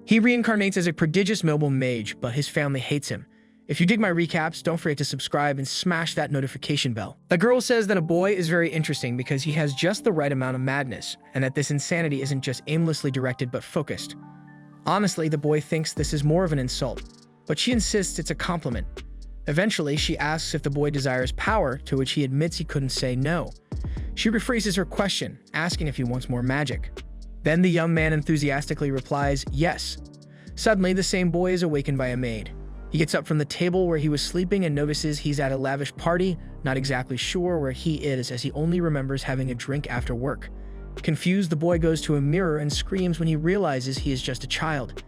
He reincarnates as a prodigious noble mage, but his family hates him. If you dig my recaps, don't forget to subscribe and smash that notification bell. The girl says that a boy is very interesting because he has just the right amount of madness, and that this insanity isn't just aimlessly directed but focused. Honestly, the boy thinks this is more of an insult, but she insists it's a compliment. Eventually, she asks if the boy desires power, to which he admits he couldn't say no. She rephrases her question, asking if he wants more magic. Then the young man enthusiastically replies, yes. Suddenly, the same boy is awakened by a maid. He gets up from the table where he was sleeping and notices he's at a lavish party, not exactly sure where he is as he only remembers having a drink after work. Confused, the boy goes to a mirror and screams when he realizes he is just a child.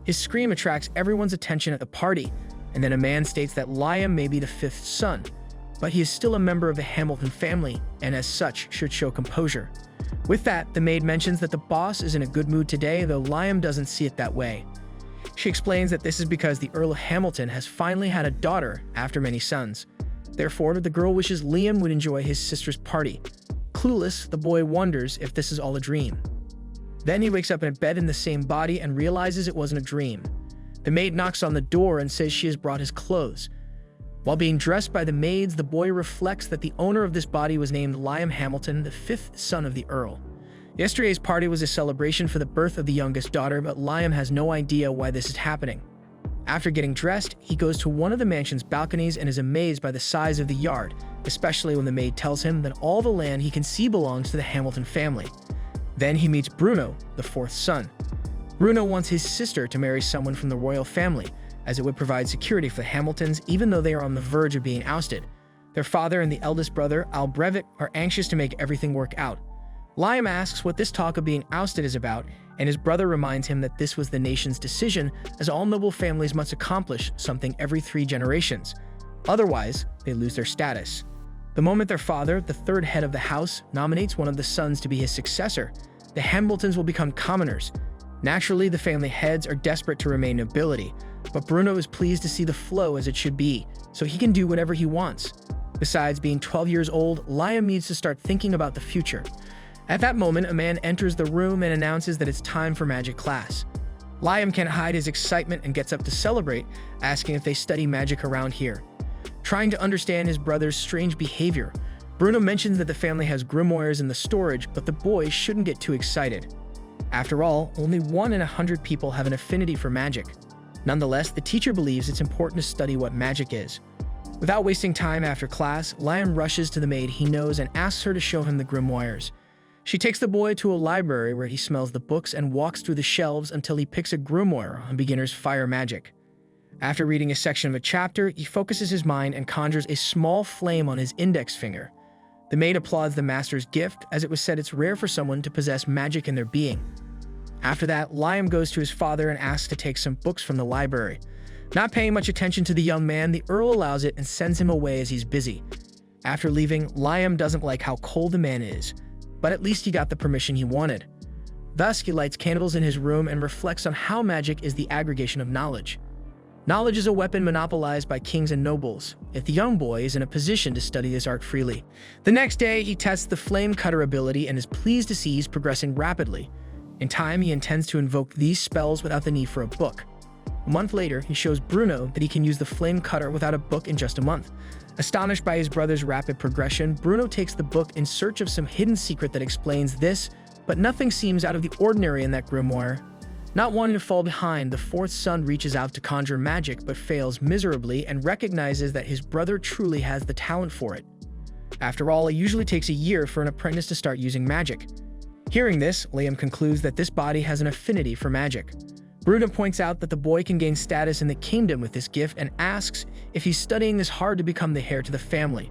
His scream attracts everyone's attention at the party, and then a man states that Liam may be the fifth son, but he is still a member of the Hamilton family and as such should show composure. With that, the maid mentions that the boss is in a good mood today, though Liam doesn't see it that way. She explains that this is because the Earl of Hamilton has finally had a daughter after many sons. Therefore, the girl wishes Liam would enjoy his sister's party. Clueless, the boy wonders if this is all a dream. Then he wakes up in bed in the same body and realizes it wasn't a dream. The maid knocks on the door and says she has brought his clothes. While being dressed by the maids, the boy reflects that the owner of this body was named Liam Hamilton, the fifth son of the Earl. Yesterday's party was a celebration for the birth of the youngest daughter, but Liam has no idea why this is happening. After getting dressed, he goes to one of the mansion's balconies and is amazed by the size of the yard, especially when the maid tells him that all the land he can see belongs to the Hamilton family. Then he meets Bruno, the fourth son. Bruno wants his sister to marry someone from the royal family, as it would provide security for the Hamiltons even though they are on the verge of being ousted. Their father and the eldest brother, Albrevet, are anxious to make everything work out. Liam asks what this talk of being ousted is about, and his brother reminds him that this was the nation's decision, as all noble families must accomplish something every 3 generations. Otherwise, they lose their status. The moment their father, the third head of the house, nominates one of the sons to be his successor, the Hamiltons will become commoners. Naturally, the family heads are desperate to remain nobility, but Bruno is pleased to see the flow as it should be, so he can do whatever he wants. Besides being 12 years old, Liam needs to start thinking about the future. At that moment, a man enters the room and announces that it's time for magic class. Liam can't hide his excitement and gets up to celebrate, asking if they study magic around here. Trying to understand his brother's strange behavior, Bruno mentions that the family has grimoires in the storage, but the boy shouldn't get too excited. After all, only 1 in 100 people have an affinity for magic. Nonetheless, the teacher believes it's important to study what magic is. Without wasting time after class, Liam rushes to the maid he knows and asks her to show him the grimoires. She takes the boy to a library where he smells the books and walks through the shelves until he picks a grimoire on beginner's fire magic. After reading a section of a chapter, he focuses his mind and conjures a small flame on his index finger. The maid applauds the master's gift, as it was said it's rare for someone to possess magic in their being. After that, Liam goes to his father and asks to take some books from the library. Not paying much attention to the young man, the Earl allows it and sends him away as he's busy. After leaving, Liam doesn't like how cold the man is, but at least he got the permission he wanted. Thus, he lights candles in his room and reflects on how magic is the aggregation of knowledge. Knowledge is a weapon monopolized by kings and nobles, if the young boy is in a position to study this art freely. The next day, he tests the flame cutter ability and is pleased to see he's progressing rapidly. In time, he intends to invoke these spells without the need for a book. A month later, he shows Bruno that he can use the flame cutter without a book in just a month. Astonished by his brother's rapid progression, Bruno takes the book in search of some hidden secret that explains this, but nothing seems out of the ordinary in that grimoire. Not wanting to fall behind, the fourth son reaches out to conjure magic but fails miserably and recognizes that his brother truly has the talent for it. After all, it usually takes a year for an apprentice to start using magic. Hearing this, Liam concludes that this body has an affinity for magic. Bruno points out that the boy can gain status in the kingdom with this gift and asks if he's studying this hard to become the heir to the family.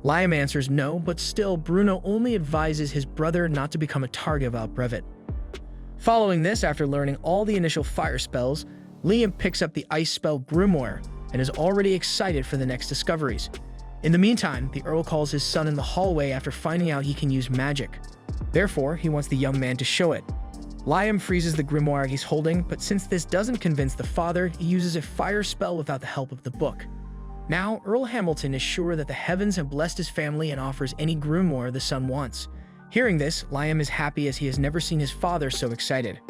Liam answers no, but still, Bruno only advises his brother not to become a target of Albrevet. Following this, after learning all the initial fire spells, Liam picks up the ice spell Grimoire and is already excited for the next discoveries. In the meantime, the Earl calls his son in the hallway after finding out he can use magic. Therefore, he wants the young man to show it. Liam freezes the grimoire he's holding, but since this doesn't convince the father, he uses a fire spell without the help of the book. Now, Earl Hamilton is sure that the heavens have blessed his family and offers any grimoire the son wants. Hearing this, Liam is happy as he has never seen his father so excited.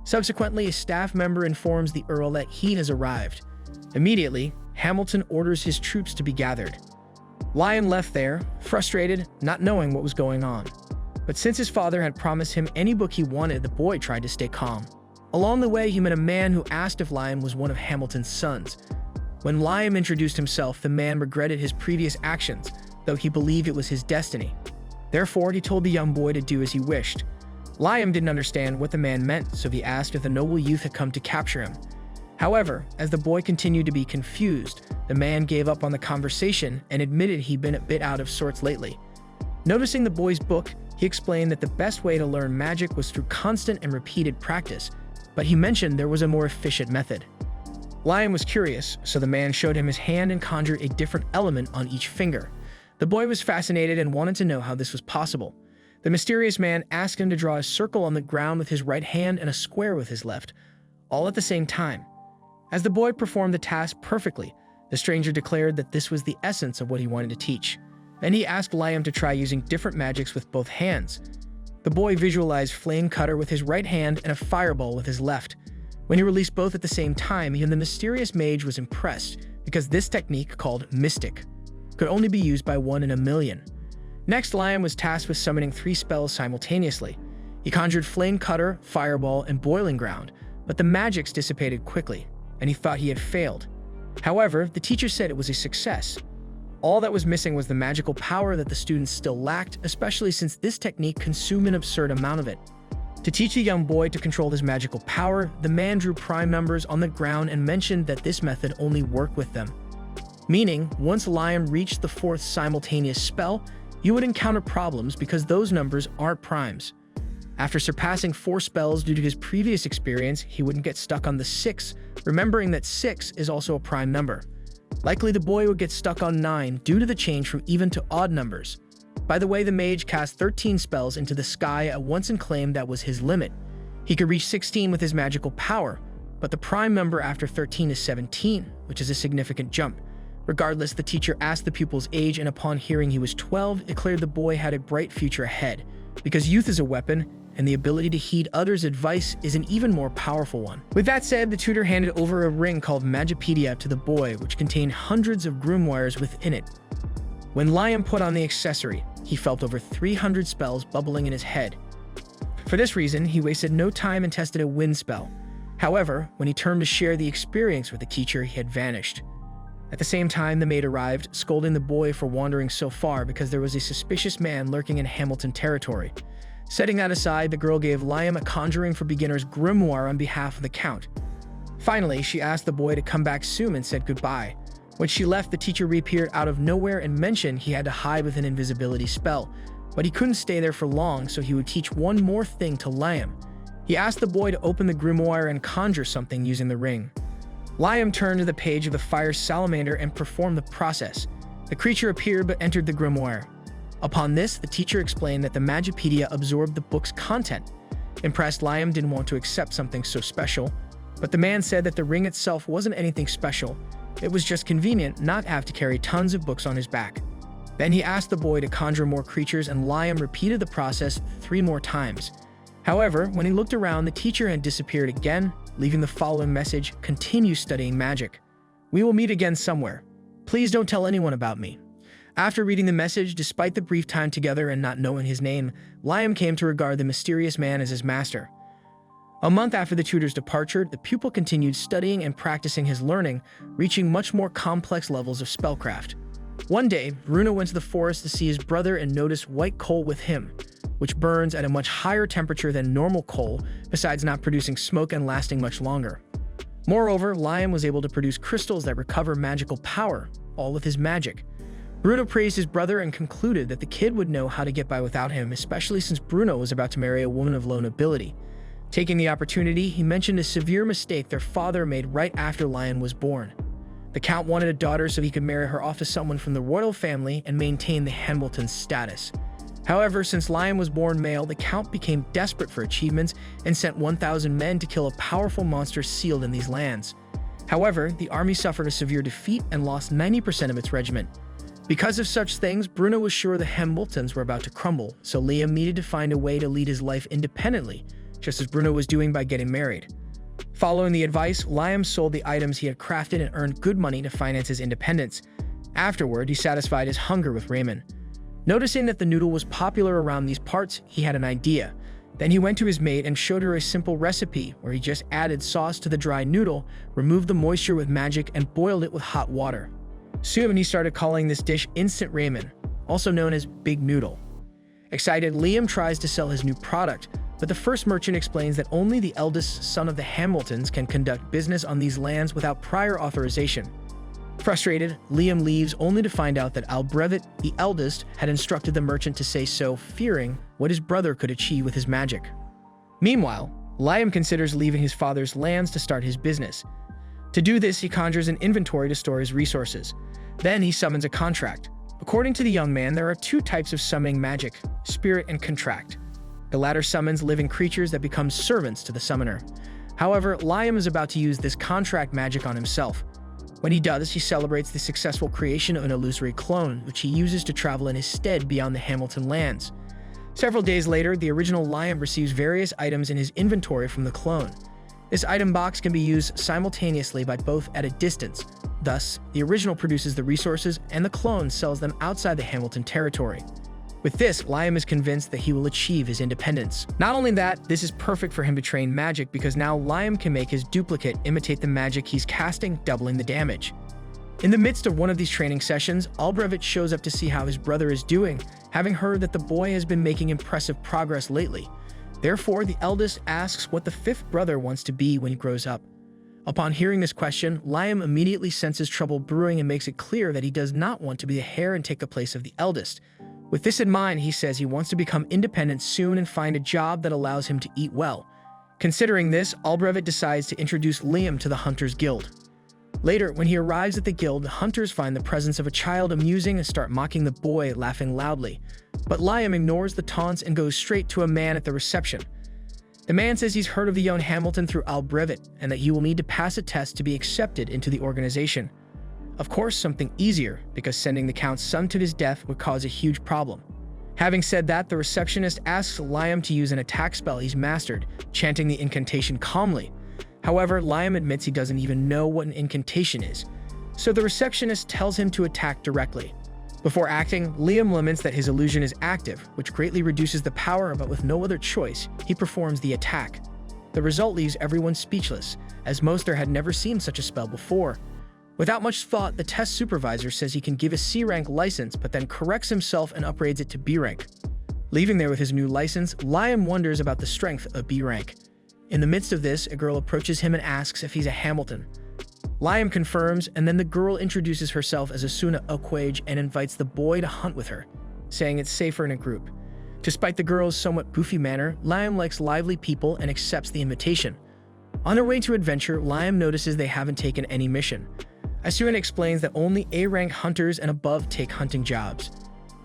Subsequently, a staff member informs the Earl that he has arrived. Immediately, Hamilton orders his troops to be gathered. Liam left there, frustrated, not knowing what was going on. But since his father had promised him any book he wanted, the boy tried to stay calm. Along the way, he met a man who asked if Liam was one of Hamilton's sons. When Liam introduced himself, the man regretted his previous actions, though he believed it was his destiny. Therefore, he told the young boy to do as he wished. Liam didn't understand what the man meant, so he asked if the noble youth had come to capture him. However, as the boy continued to be confused, the man gave up on the conversation and admitted he'd been a bit out of sorts lately. Noticing the boy's book, he explained that the best way to learn magic was through constant and repeated practice, but he mentioned there was a more efficient method. Liam was curious, so the man showed him his hand and conjured a different element on each finger. The boy was fascinated and wanted to know how this was possible. The mysterious man asked him to draw a circle on the ground with his right hand and a square with his left, all at the same time. As the boy performed the task perfectly, the stranger declared that this was the essence of what he wanted to teach. Then he asked Liam to try using different magics with both hands. The boy visualized Flame Cutter with his right hand and a fireball with his left. When he released both at the same time, he and the mysterious mage was impressed because this technique, called Mystic, could only be used by 1 in a million. Next, Liam was tasked with summoning 3 spells simultaneously. He conjured Flame Cutter, Fireball, and Boiling Ground, but the magics dissipated quickly, and he thought he had failed. However, the teacher said it was a success. All that was missing was the magical power that the students still lacked, especially since this technique consumed an absurd amount of it. To teach the young boy to control his magical power, the man drew prime numbers on the ground and mentioned that this method only worked with them. Meaning, once Liam reached the 4th simultaneous spell, you would encounter problems because those numbers aren't primes. After surpassing 4 spells due to his previous experience, he wouldn't get stuck on the 6, remembering that 6 is also a prime number. Likely the boy would get stuck on 9 due to the change from even to odd numbers. By the way, the mage cast 13 spells into the sky at once and claimed that was his limit. He could reach 16 with his magical power, but the prime number after 13 is 17, which is a significant jump. Regardless, the teacher asked the pupil's age, and upon hearing he was 12, declared the boy had a bright future ahead, because youth is a weapon, and the ability to heed others' advice is an even more powerful one. With that said, the tutor handed over a ring called Magipedia to the boy, which contained hundreds of grimoires within it. When Liam put on the accessory, he felt over 300 spells bubbling in his head. For this reason, he wasted no time and tested a wind spell. However, when he turned to share the experience with the teacher, he had vanished. At the same time, the maid arrived, scolding the boy for wandering so far because there was a suspicious man lurking in Hamilton territory. Setting that aside, the girl gave Liam a Conjuring for Beginners grimoire on behalf of the Count. Finally, she asked the boy to come back soon and said goodbye. When she left, the teacher reappeared out of nowhere and mentioned he had to hide with an invisibility spell, but he couldn't stay there for long, so he would teach one more thing to Liam. He asked the boy to open the grimoire and conjure something using the ring. Liam turned to the page of the fire salamander and performed the process. The creature appeared but entered the grimoire. Upon this, the teacher explained that the Magipedia absorbed the book's content. Impressed, Liam didn't want to accept something so special, but the man said that the ring itself wasn't anything special. It was just convenient not to have to carry tons of books on his back. Then he asked the boy to conjure more creatures, and Liam repeated the process 3 more times. However, when he looked around, the teacher had disappeared again, leaving the following message: continue studying magic. We will meet again somewhere. Please don't tell anyone about me. After reading the message, despite the brief time together and not knowing his name, Liam came to regard the mysterious man as his master. A month after the tutor's departure, the pupil continued studying and practicing his learning, reaching much more complex levels of spellcraft. One day, Bruno went to the forest to see his brother and noticed white coal with him, which burns at a much higher temperature than normal coal, besides not producing smoke and lasting much longer. Moreover, Liam was able to produce crystals that recover magical power, all with his magic. Bruno praised his brother and concluded that the kid would know how to get by without him, especially since Bruno was about to marry a woman of low nobility. Taking the opportunity, he mentioned a severe mistake their father made right after Liam was born. The Count wanted a daughter so he could marry her off to someone from the royal family and maintain the Hamilton status. However, since Liam was born male, the Count became desperate for achievements and sent 1,000 men to kill a powerful monster sealed in these lands. However, the army suffered a severe defeat and lost 90% of its regiment. Because of such things, Bruno was sure the Hamiltons were about to crumble, so Liam needed to find a way to lead his life independently, just as Bruno was doing by getting married. Following the advice, Liam sold the items he had crafted and earned good money to finance his independence. Afterward, he satisfied his hunger with ramen. Noticing that the noodle was popular around these parts, he had an idea. Then he went to his mate and showed her a simple recipe where he just added sauce to the dry noodle, removed the moisture with magic, and boiled it with hot water. Soon he started calling this dish instant ramen, also known as Big Noodle. Excited, Liam tries to sell his new product, but the first merchant explains that only the eldest son of the Hamiltons can conduct business on these lands without prior authorization. Frustrated, Liam leaves only to find out that Albrevet, the eldest, had instructed the merchant to say so, fearing what his brother could achieve with his magic. Meanwhile, Liam considers leaving his father's lands to start his business. To do this, he conjures an inventory to store his resources. Then he summons a contract. According to the young man, there are two types of summoning magic: spirit and contract. The latter summons living creatures that become servants to the summoner. However, Liam is about to use this contract magic on himself. When he does, he celebrates the successful creation of an illusory clone, which he uses to travel in his stead beyond the Hamilton lands. Several days later, the original Liam receives various items in his inventory from the clone. This item box can be used simultaneously by both at a distance. Thus, the original produces the resources and the clone sells them outside the Hamilton territory. With this, Liam is convinced that he will achieve his independence. Not only that, this is perfect for him to train magic because now Liam can make his duplicate imitate the magic he's casting, doubling the damage. In the midst of one of these training sessions, Albrevet shows up to see how his brother is doing, having heard that the boy has been making impressive progress lately. Therefore, the eldest asks what the fifth brother wants to be when he grows up. Upon hearing this question, Liam immediately senses trouble brewing and makes it clear that he does not want to be the heir and take the place of the eldest. With this in mind, he says he wants to become independent soon and find a job that allows him to eat well. Considering this, Albrevet decides to introduce Liam to the Hunters Guild. Later, when he arrives at the guild, the hunters find the presence of a child amusing and start mocking the boy, laughing loudly. But Liam ignores the taunts and goes straight to a man at the reception. The man says he's heard of the young Hamilton through Albrevet and that he will need to pass a test to be accepted into the organization. Of course, something easier, because sending the Count's son to his death would cause a huge problem. Having said that, the receptionist asks Liam to use an attack spell he's mastered, chanting the incantation calmly. However, Liam admits he doesn't even know what an incantation is, so the receptionist tells him to attack directly. Before acting, Liam laments that his illusion is active, which greatly reduces the power, but with no other choice, he performs the attack. The result leaves everyone speechless, as most there had never seen such a spell before. Without much thought, the test supervisor says he can give a C-rank license, but then corrects himself and upgrades it to B rank. Leaving there with his new license, Liam wonders about the strength of B rank. In the midst of this, a girl approaches him and asks if he's a Hamilton. Liam confirms, and then the girl introduces herself as Asuna Okwage and invites the boy to hunt with her, saying it's safer in a group. Despite the girl's somewhat goofy manner, Liam likes lively people and accepts the invitation. On their way to adventure, Liam notices they haven't taken any mission. Asuna explains that only A-rank hunters and above take hunting jobs.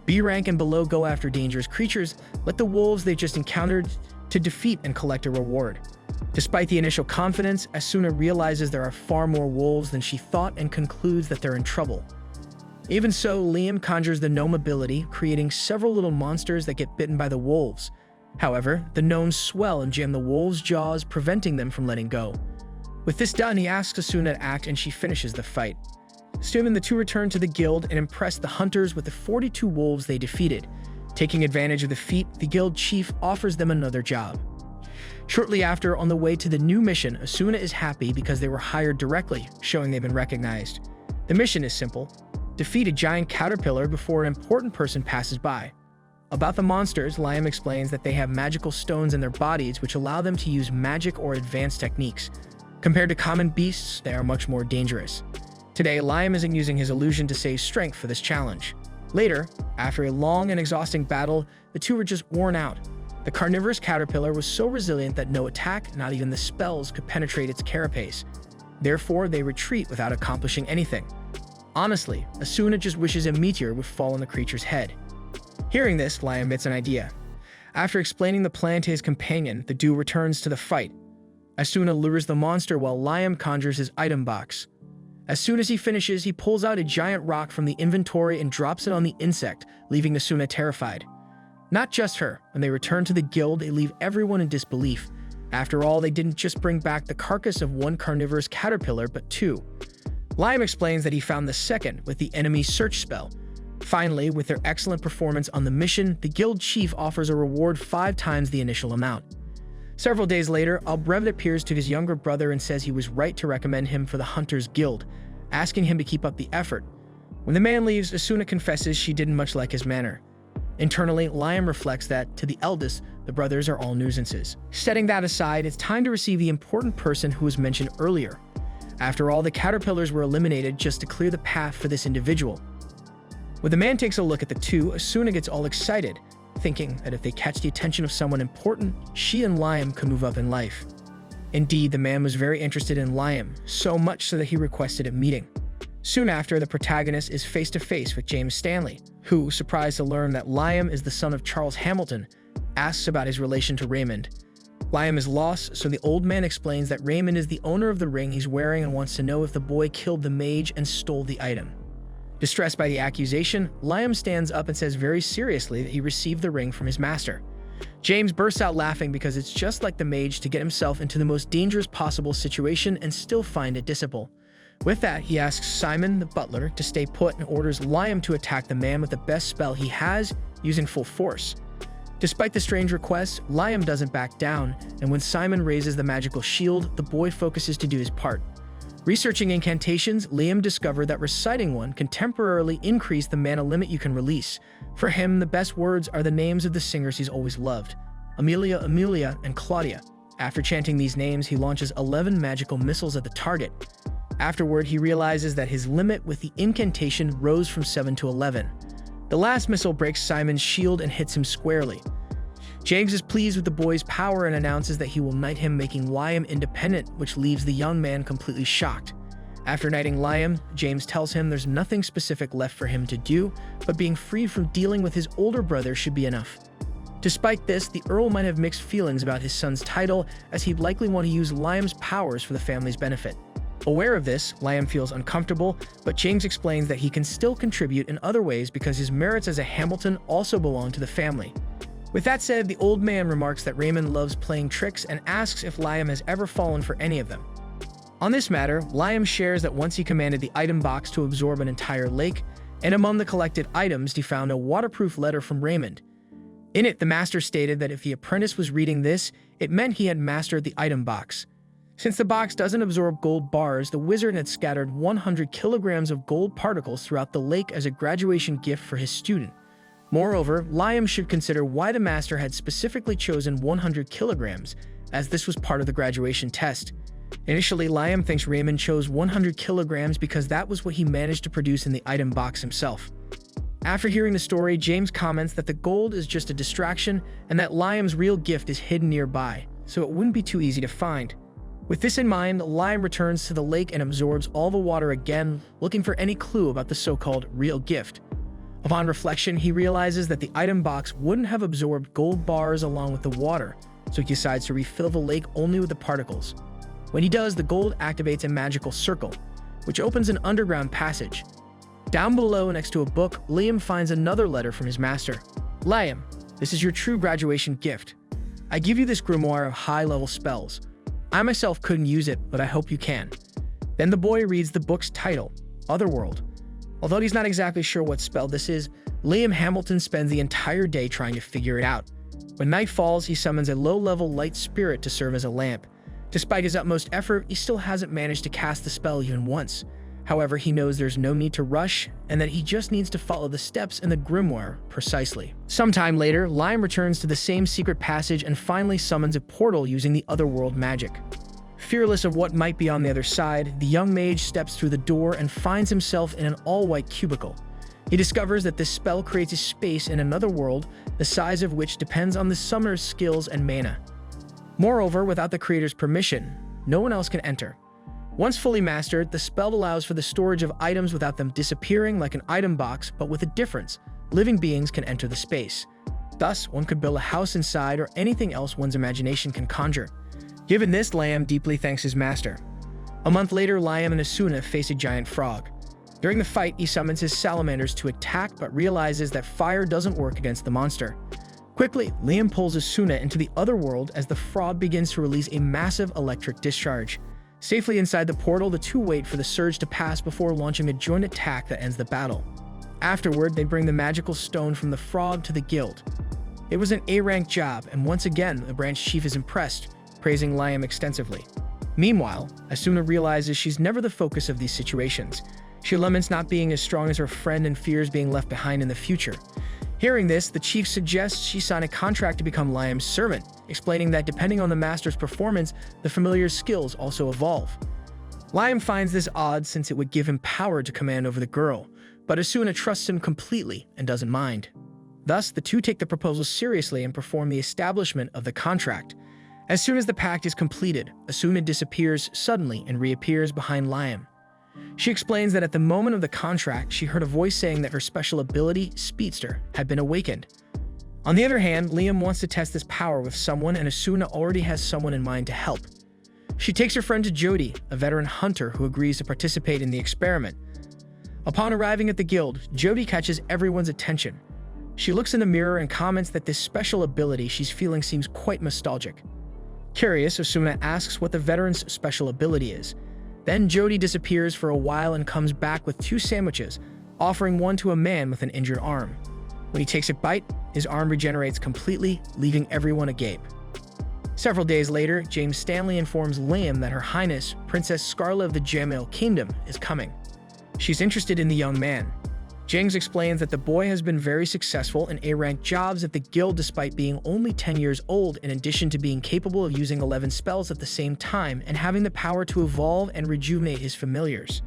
B-rank and below go after dangerous creatures, like the wolves they just encountered, to defeat and collect a reward. Despite the initial confidence, Asuna realizes there are far more wolves than she thought and concludes that they're in trouble. Even so, Liam conjures the gnome ability, creating several little monsters that get bitten by the wolves. However, the gnomes swell and jam the wolves' jaws, preventing them from letting go. With this done, he asks Asuna to act and she finishes the fight. Soon the two return to the guild and impress the hunters with the 42 wolves they defeated. Taking advantage of the feat, the guild chief offers them another job. Shortly after, on the way to the new mission, Asuna is happy because they were hired directly, showing they've been recognized. The mission is simple: defeat a giant caterpillar before an important person passes by. About the monsters, Liam explains that they have magical stones in their bodies which allow them to use magic or advanced techniques. Compared to common beasts, they are much more dangerous. Today, Liam isn't using his illusion to save strength for this challenge. Later, after a long and exhausting battle, the two were just worn out. The carnivorous caterpillar was so resilient that no attack, not even the spells, could penetrate its carapace. Therefore, they retreat without accomplishing anything. Honestly, Asuna just wishes a meteor would fall on the creature's head. Hearing this, Liam gets an idea. After explaining the plan to his companion, the duo returns to the fight. Asuna lures the monster while Liam conjures his item box. As soon as he finishes, he pulls out a giant rock from the inventory and drops it on the insect, leaving Asuna terrified. Not just her, when they return to the guild, they leave everyone in disbelief. After all, they didn't just bring back the carcass of one carnivorous caterpillar, but two. Liam explains that he found the second with the enemy search spell. Finally, with their excellent performance on the mission, the guild chief offers a reward 5 times the initial amount. Several days later, Albrecht appears to his younger brother and says he was right to recommend him for the Hunters Guild, asking him to keep up the effort. When the man leaves, Asuna confesses she didn't much like his manner. Internally, Liam reflects that, to the eldest, the brothers are all nuisances. Setting that aside, it's time to receive the important person who was mentioned earlier. After all, the caterpillars were eliminated just to clear the path for this individual. When the man takes a look at the two, Asuna gets all excited, thinking that if they catch the attention of someone important, she and Liam could move up in life. Indeed, the man was very interested in Liam, so much so that he requested a meeting. Soon after, the protagonist is face-to-face with James Stanley, who, surprised to learn that Liam is the son of Charles Hamilton, asks about his relation to Raymond. Liam is lost, so the old man explains that Raymond is the owner of the ring he's wearing and wants to know if the boy killed the mage and stole the item. Distressed by the accusation, Liam stands up and says very seriously that he received the ring from his master. James bursts out laughing because it's just like the mage to get himself into the most dangerous possible situation and still find it dissipable. With that, he asks Simon, the butler, to stay put and orders Liam to attack the man with the best spell he has, using full force. Despite the strange request, Liam doesn't back down, and when Simon raises the magical shield, the boy focuses to do his part. Researching incantations, Liam discovered that reciting one can temporarily increase the mana limit you can release. For him, the best words are the names of the singers he's always loved: Amelia, Amelia, and Claudia. After chanting these names, he launches 11 magical missiles at the target. Afterward, he realizes that his limit with the incantation rose from 7 to 11. The last missile breaks Simon's shield and hits him squarely. James is pleased with the boy's power and announces that he will knight him, making Liam independent, which leaves the young man completely shocked. After knighting Liam, James tells him there's nothing specific left for him to do, but being freed from dealing with his older brother should be enough. Despite this, the Earl might have mixed feelings about his son's title, as he'd likely want to use Liam's powers for the family's benefit. Aware of this, Liam feels uncomfortable, but James explains that he can still contribute in other ways because his merits as a Hamilton also belong to the family. With that said, the old man remarks that Raymond loves playing tricks and asks if Liam has ever fallen for any of them. On this matter, Liam shares that once he commanded the item box to absorb an entire lake, and among the collected items he found a waterproof letter from Raymond. In it, the master stated that if the apprentice was reading this, it meant he had mastered the item box. Since the box doesn't absorb gold bars, the wizard had scattered 100 kilograms of gold particles throughout the lake as a graduation gift for his student. Moreover, Liam should consider why the master had specifically chosen 100 kilograms, as this was part of the graduation test. Initially, Liam thinks Raymond chose 100 kilograms because that was what he managed to produce in the item box himself. After hearing the story, James comments that the gold is just a distraction and that Liam's real gift is hidden nearby, so it wouldn't be too easy to find. With this in mind, Liam returns to the lake and absorbs all the water again, looking for any clue about the so-called real gift. Upon reflection, he realizes that the item box wouldn't have absorbed gold bars along with the water, so he decides to refill the lake only with the particles. When he does, the gold activates a magical circle, which opens an underground passage. Down below, next to a book, Liam finds another letter from his master. Liam, this is your true graduation gift. I give you this grimoire of high-level spells. I myself couldn't use it, but I hope you can. Then the boy reads the book's title, Otherworld. Although he's not exactly sure what spell this is, Liam Hamilton spends the entire day trying to figure it out. When night falls, he summons a low-level light spirit to serve as a lamp. Despite his utmost effort, he still hasn't managed to cast the spell even once. However, he knows there's no need to rush, and that he just needs to follow the steps in the grimoire precisely. Sometime later, Liam returns to the same secret passage and finally summons a portal using the Otherworld magic. Fearless of what might be on the other side, the young mage steps through the door and finds himself in an all-white cubicle. He discovers that this spell creates a space in another world, the size of which depends on the summoner's skills and mana. Moreover, without the creator's permission, no one else can enter. Once fully mastered, the spell allows for the storage of items without them disappearing like an item box, but with a difference: living beings can enter the space. Thus, one could build a house inside or anything else one's imagination can conjure. Given this, Liam deeply thanks his master. A month later, Liam and Asuna face a giant frog. During the fight, he summons his salamanders to attack, but realizes that fire doesn't work against the monster. Quickly, Liam pulls Asuna into the other world as the frog begins to release a massive electric discharge. Safely inside the portal, the two wait for the surge to pass before launching a joint attack that ends the battle. Afterward, they bring the magical stone from the frog to the guild. It was an A-rank job, and once again, the branch chief is impressed, praising Liam extensively. Meanwhile, Asuna realizes she's never the focus of these situations. She laments not being as strong as her friend and fears being left behind in the future. Hearing this, the chief suggests she sign a contract to become Liam's servant, explaining that depending on the master's performance, the familiar's skills also evolve. Liam finds this odd since it would give him power to command over the girl, but Asuna trusts him completely and doesn't mind. Thus, the two take the proposal seriously and perform the establishment of the contract. As soon as the pact is completed, Asuna disappears suddenly and reappears behind Liam. She explains that at the moment of the contract, she heard a voice saying that her special ability, Speedster, had been awakened. On the other hand, Liam wants to test this power with someone, and Asuna already has someone in mind to help. She takes her friend to Jody, a veteran hunter who agrees to participate in the experiment. Upon arriving at the guild, Jody catches everyone's attention. She looks in the mirror and comments that this special ability she's feeling seems quite nostalgic. Curious, Asuna asks what the veteran's special ability is. Then Jody disappears for a while and comes back with 2 sandwiches, offering one to a man with an injured arm. When he takes a bite, his arm regenerates completely, leaving everyone agape. Several days later, James Stanley informs Liam that Her Highness, Princess Scarlet of the Jamil Kingdom, is coming. She's interested in the young man. James explains that the boy has been very successful in A-rank jobs at the guild despite being only 10 years old, in addition to being capable of using 11 spells at the same time and having the power to evolve and rejuvenate his familiars.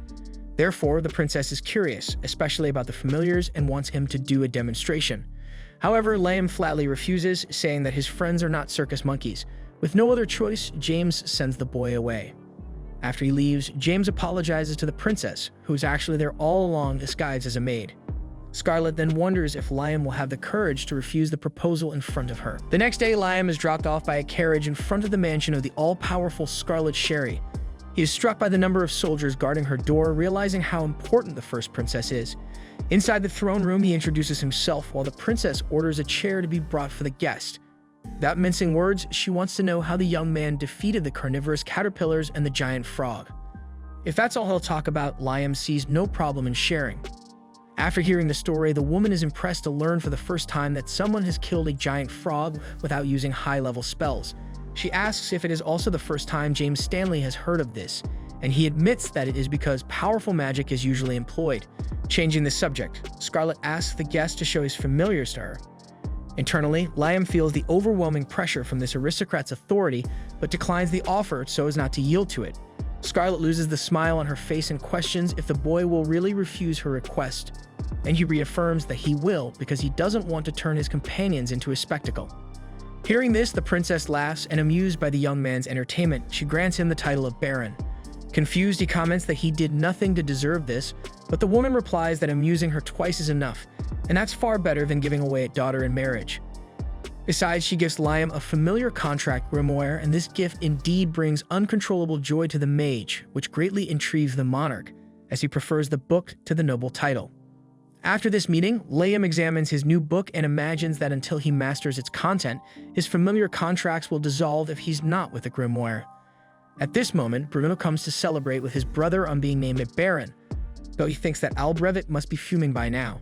Therefore, the princess is curious, especially about the familiars, and wants him to do a demonstration. However, Liam flatly refuses, saying that his friends are not circus monkeys. With no other choice, James sends the boy away. After he leaves, James apologizes to the princess, who is actually there all along disguised as a maid. Scarlet then wonders if Liam will have the courage to refuse the proposal in front of her. The next day, Liam is dropped off by a carriage in front of the mansion of the all-powerful Scarlet Sherry. He is struck by the number of soldiers guarding her door, realizing how important the first princess is. Inside the throne room, he introduces himself while the princess orders a chair to be brought for the guest. Without mincing words, she wants to know how the young man defeated the carnivorous caterpillars and the giant frog. If that's all he'll talk about, Liam sees no problem in sharing. After hearing the story, the woman is impressed to learn for the first time that someone has killed a giant frog without using high-level spells. She asks if it is also the first time James Stanley has heard of this, and he admits that it is because powerful magic is usually employed. Changing the subject, Scarlet asks the guest to show his familiars to her. Internally, Liam feels the overwhelming pressure from this aristocrat's authority, but declines the offer so as not to yield to it. Scarlet loses the smile on her face and questions if the boy will really refuse her request, and he reaffirms that he will because he doesn't want to turn his companions into a spectacle. Hearing this, the princess laughs, and amused by the young man's entertainment, she grants him the title of Baron. Confused, he comments that he did nothing to deserve this, but the woman replies that amusing her twice is enough, and that's far better than giving away a daughter in marriage. Besides, she gives Liam a familiar contract grimoire, and this gift indeed brings uncontrollable joy to the mage, which greatly intrigues the monarch, as he prefers the book to the noble title. After this meeting, Liam examines his new book and imagines that until he masters its content, his familiar contracts will dissolve if he's not with the grimoire. At this moment, Bruno comes to celebrate with his brother on being named a baron, though he thinks that Albrevet must be fuming by now.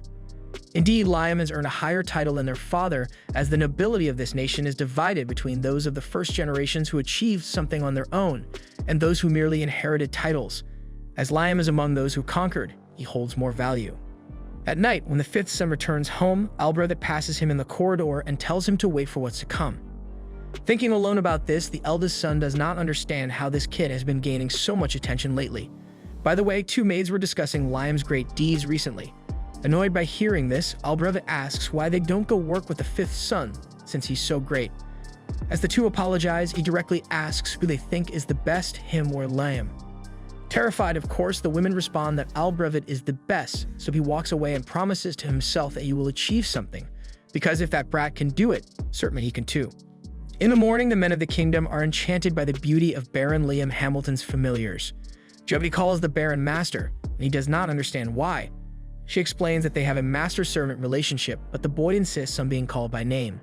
Indeed, Liam has earned a higher title than their father, as the nobility of this nation is divided between those of the first generations who achieved something on their own, and those who merely inherited titles. As Liam is among those who conquered, he holds more value. At night, when the fifth son returns home, Albrevet passes him in the corridor and tells him to wait for what's to come. Thinking alone about this, the eldest son does not understand how this kid has been gaining so much attention lately. By the way, 2 maids were discussing Liam's great deeds recently. Annoyed by hearing this, Albrevet asks why they don't go work with the 5th son, since he's so great. As the 2 apologize, he directly asks who they think is the best, him or Liam. Terrified, of course, the women respond that Albrevet is the best, so he walks away and promises to himself that he will achieve something, because if that brat can do it, certainly he can too. In the morning, the men of the kingdom are enchanted by the beauty of Baron Liam Hamilton's familiars. Jody calls the Baron master, and he does not understand why. She explains that they have a master-servant relationship, but the boy insists on being called by name.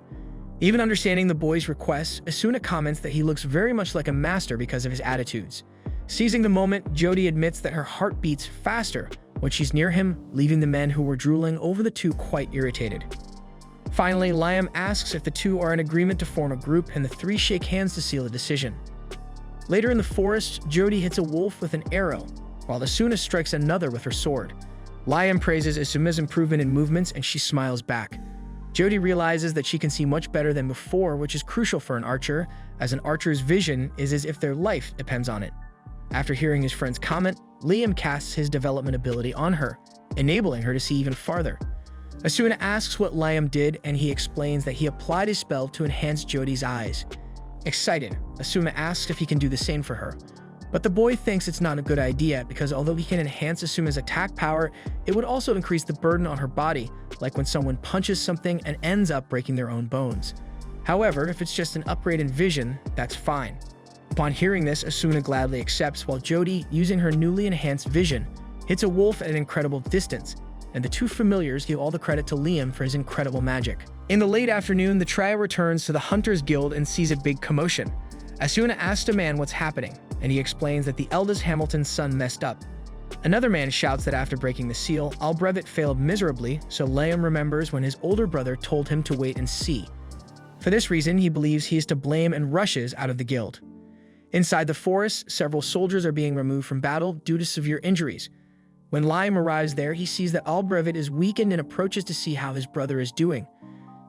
Even understanding the boy's requests, Asuna comments that he looks very much like a master because of his attitudes. Seizing the moment, Jody admits that her heart beats faster when she's near him, leaving the men who were drooling over the two quite irritated. Finally, Liam asks if the two are in agreement to form a group, and the three shake hands to seal a decision. Later in the forest, Jody hits a wolf with an arrow, while Asuna strikes another with her sword. Liam praises Asuna's improvement in movements, and she smiles back. Jody realizes that she can see much better than before, which is crucial for an archer, as an archer's vision is as if their life depends on it. After hearing his friend's comment, Liam casts his development ability on her, enabling her to see even farther. Asuna asks what Liam did, and he explains that he applied his spell to enhance Jody's eyes. Excited, Asuna asks if he can do the same for her. But the boy thinks it's not a good idea because although he can enhance Asuna's attack power, it would also increase the burden on her body, like when someone punches something and ends up breaking their own bones. However, if it's just an upgrade in vision, that's fine. Upon hearing this, Asuna gladly accepts, while Jody, using her newly enhanced vision, hits a wolf at an incredible distance, and the two familiars give all the credit to Liam for his incredible magic. In the late afternoon, the trio returns to the Hunters Guild and sees a big commotion. Asuna asks a man what's happening, and he explains that the eldest Hamilton's son messed up. Another man shouts that after breaking the seal, Albrevet failed miserably, so Liam remembers when his older brother told him to wait and see. For this reason, he believes he is to blame and rushes out of the guild. Inside the forest, several soldiers are being removed from battle due to severe injuries. When Liam arrives there, he sees that Albrevet is weakened and approaches to see how his brother is doing.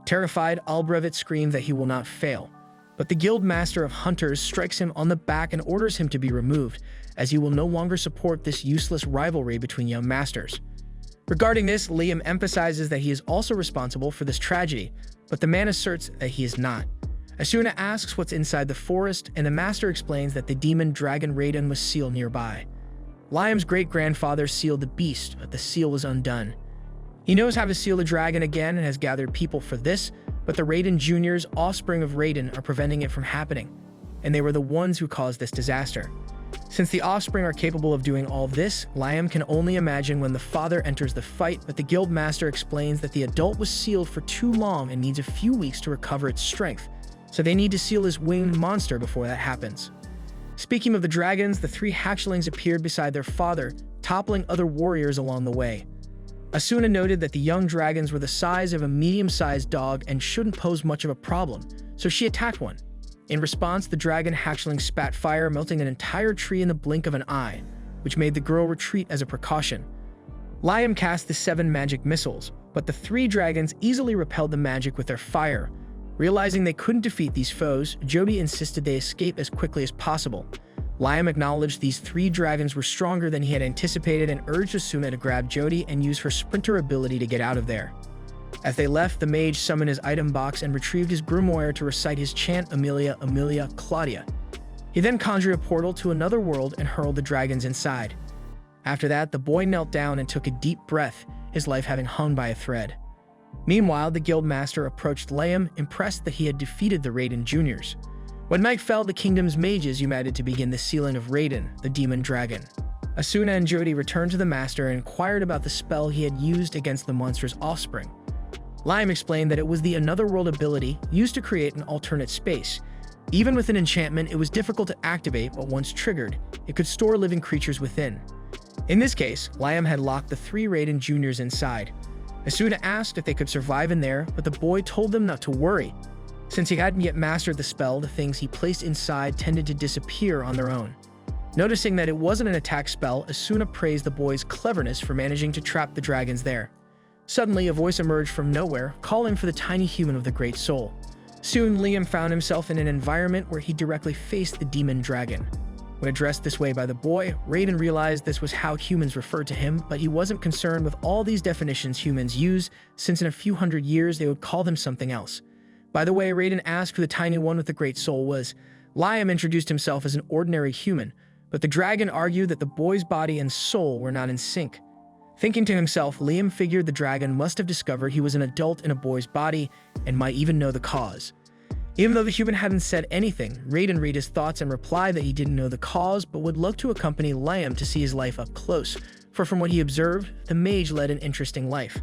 Terrified, Albrevet screams that he will not fail. But the guild master of hunters strikes him on the back and orders him to be removed, as he will no longer support this useless rivalry between young masters. Regarding this, Liam emphasizes that he is also responsible for this tragedy, but the man asserts that he is not. Asuna asks what's inside the forest, and the master explains that the demon dragon Raiden was sealed nearby. Liam's great-grandfather sealed the beast, but the seal was undone. He knows how to seal the dragon again and has gathered people for this, but the Raiden Jr.'s offspring of Raiden are preventing it from happening, and they were the ones who caused this disaster. Since the offspring are capable of doing all this, Liam can only imagine when the father enters the fight, but the guild master explains that the adult was sealed for too long and needs a few weeks to recover its strength, so they need to seal his winged monster before that happens. Speaking of the dragons, the three hatchlings appeared beside their father, toppling other warriors along the way. Asuna noted that the young dragons were the size of a medium-sized dog and shouldn't pose much of a problem, so she attacked one. In response, the dragon hatchling spat fire, melting an entire tree in the blink of an eye, which made the girl retreat as a precaution. Liam cast the 7 magic missiles, but the 3 dragons easily repelled the magic with their fire. Realizing they couldn't defeat these foes, Jody insisted they escape as quickly as possible. Liam acknowledged these 3 dragons were stronger than he had anticipated and urged Asuna to grab Jody and use her sprinter ability to get out of there. As they left, the mage summoned his item box and retrieved his grimoire to recite his chant Amelia, Amelia, Claudia. He then conjured a portal to another world and hurled the dragons inside. After that, the boy knelt down and took a deep breath, his life having hung by a thread. Meanwhile, the guild master approached Liam, impressed that he had defeated the Raiden Juniors. When night fell, the kingdom's mages united to begin the sealing of Raiden, the demon dragon. Asuna and Jody returned to the master and inquired about the spell he had used against the monster's offspring. Liam explained that it was the Another World ability used to create an alternate space. Even with an enchantment, it was difficult to activate, but once triggered, it could store living creatures within. In this case, Liam had locked the 3 Raiden Juniors inside. Asuna asked if they could survive in there, but the boy told them not to worry. Since he hadn't yet mastered the spell, the things he placed inside tended to disappear on their own. Noticing that it wasn't an attack spell, Asuna praised the boy's cleverness for managing to trap the dragons there. Suddenly, a voice emerged from nowhere, calling for the tiny human of the Great Soul. Soon, Liam found himself in an environment where he directly faced the demon dragon. When addressed this way by the boy, Raiden realized this was how humans referred to him, but he wasn't concerned with all these definitions humans use, since in a few hundred years they would call them something else. By the way, Raiden asked who the tiny one with the great soul was. Liam introduced himself as an ordinary human, but the dragon argued that the boy's body and soul were not in sync. Thinking to himself, Liam figured the dragon must have discovered he was an adult in a boy's body and might even know the cause. Even though the human hadn't said anything, Raiden read his thoughts and replied that he didn't know the cause but would love to accompany Liam to see his life up close, for from what he observed, the mage led an interesting life.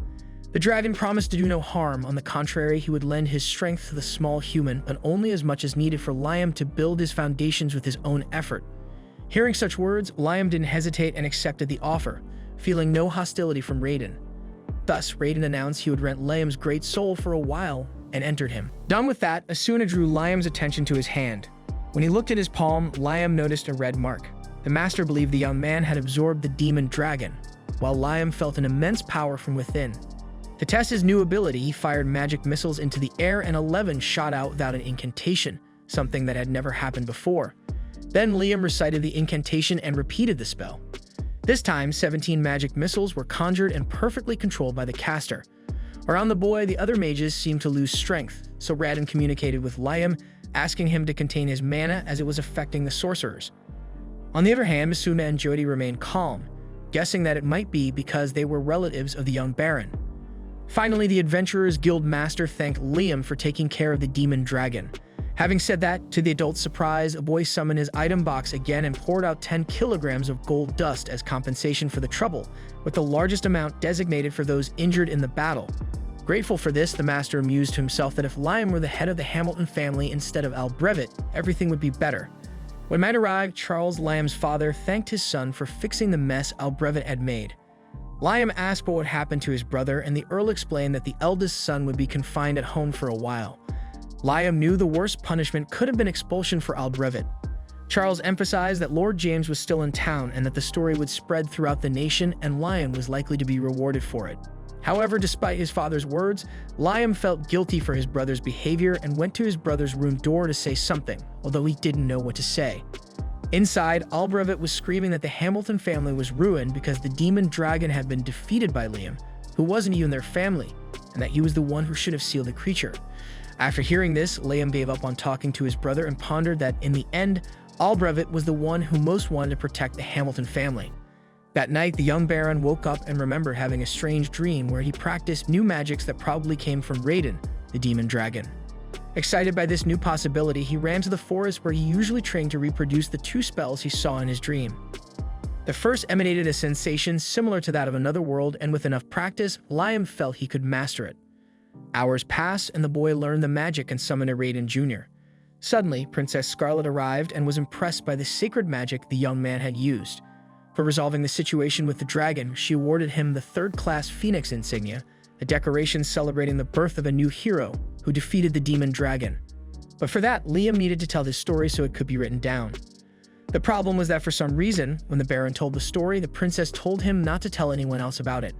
The dragon promised to do no harm. On the contrary, he would lend his strength to the small human, but only as much as needed for Liam to build his foundations with his own effort. Hearing such words, Liam didn't hesitate and accepted the offer, feeling no hostility from Raiden. Thus, Raiden announced he would rent Liam's great soul for a while and entered him. Done with that, Asuna drew Liam's attention to his hand. When he looked at his palm, Liam noticed a red mark. The master believed the young man had absorbed the demon dragon, while Liam felt an immense power from within. To test his new ability, he fired magic missiles into the air and 11 shot out without an incantation, something that had never happened before. Then Liam recited the incantation and repeated the spell. This time, 17 magic missiles were conjured and perfectly controlled by the caster. Around the boy, the other mages seemed to lose strength, so Raiden communicated with Liam, asking him to contain his mana as it was affecting the sorcerers. On the other hand, Misuna and Jody remained calm, guessing that it might be because they were relatives of the young baron. Finally, the Adventurers Guild Master thanked Liam for taking care of the demon dragon. Having said that, to the adult's surprise, a boy summoned his item box again and poured out 10 kilograms of gold dust as compensation for the trouble, with the largest amount designated for those injured in the battle. Grateful for this, the master amused himself that if Liam were the head of the Hamilton family instead of Albrevet, everything would be better. When night arrived, Charles, Liam's father, thanked his son for fixing the mess Albrevet had made. Liam asked what would happen to his brother, and the Earl explained that the eldest son would be confined at home for a while. Liam knew the worst punishment could have been expulsion for Albrevet. Charles emphasized that Lord James was still in town and that the story would spread throughout the nation and Liam was likely to be rewarded for it. However, despite his father's words, Liam felt guilty for his brother's behavior and went to his brother's room door to say something, although he didn't know what to say. Inside, Albrevet was screaming that the Hamilton family was ruined because the demon dragon had been defeated by Liam, who wasn't even their family, and that he was the one who should have sealed the creature. After hearing this, Liam gave up on talking to his brother and pondered that, in the end, Albrevet was the one who most wanted to protect the Hamilton family. That night, the young baron woke up and remembered having a strange dream where he practiced new magics that probably came from Raiden, the demon dragon. Excited by this new possibility, he ran to the forest where he usually trained to reproduce the 2 spells he saw in his dream. The first emanated a sensation similar to that of another world, and with enough practice, Liam felt he could master it. Hours passed, and the boy learned the magic and summoned a Raiden Jr. Suddenly, Princess Scarlet arrived and was impressed by the sacred magic the young man had used. For resolving the situation with the dragon, she awarded him the 3rd-class Phoenix insignia, a decoration celebrating the birth of a new hero who defeated the demon dragon. But for that, Liam needed to tell his story so it could be written down. The problem was that for some reason, when the Baron told the story, the princess told him not to tell anyone else about it.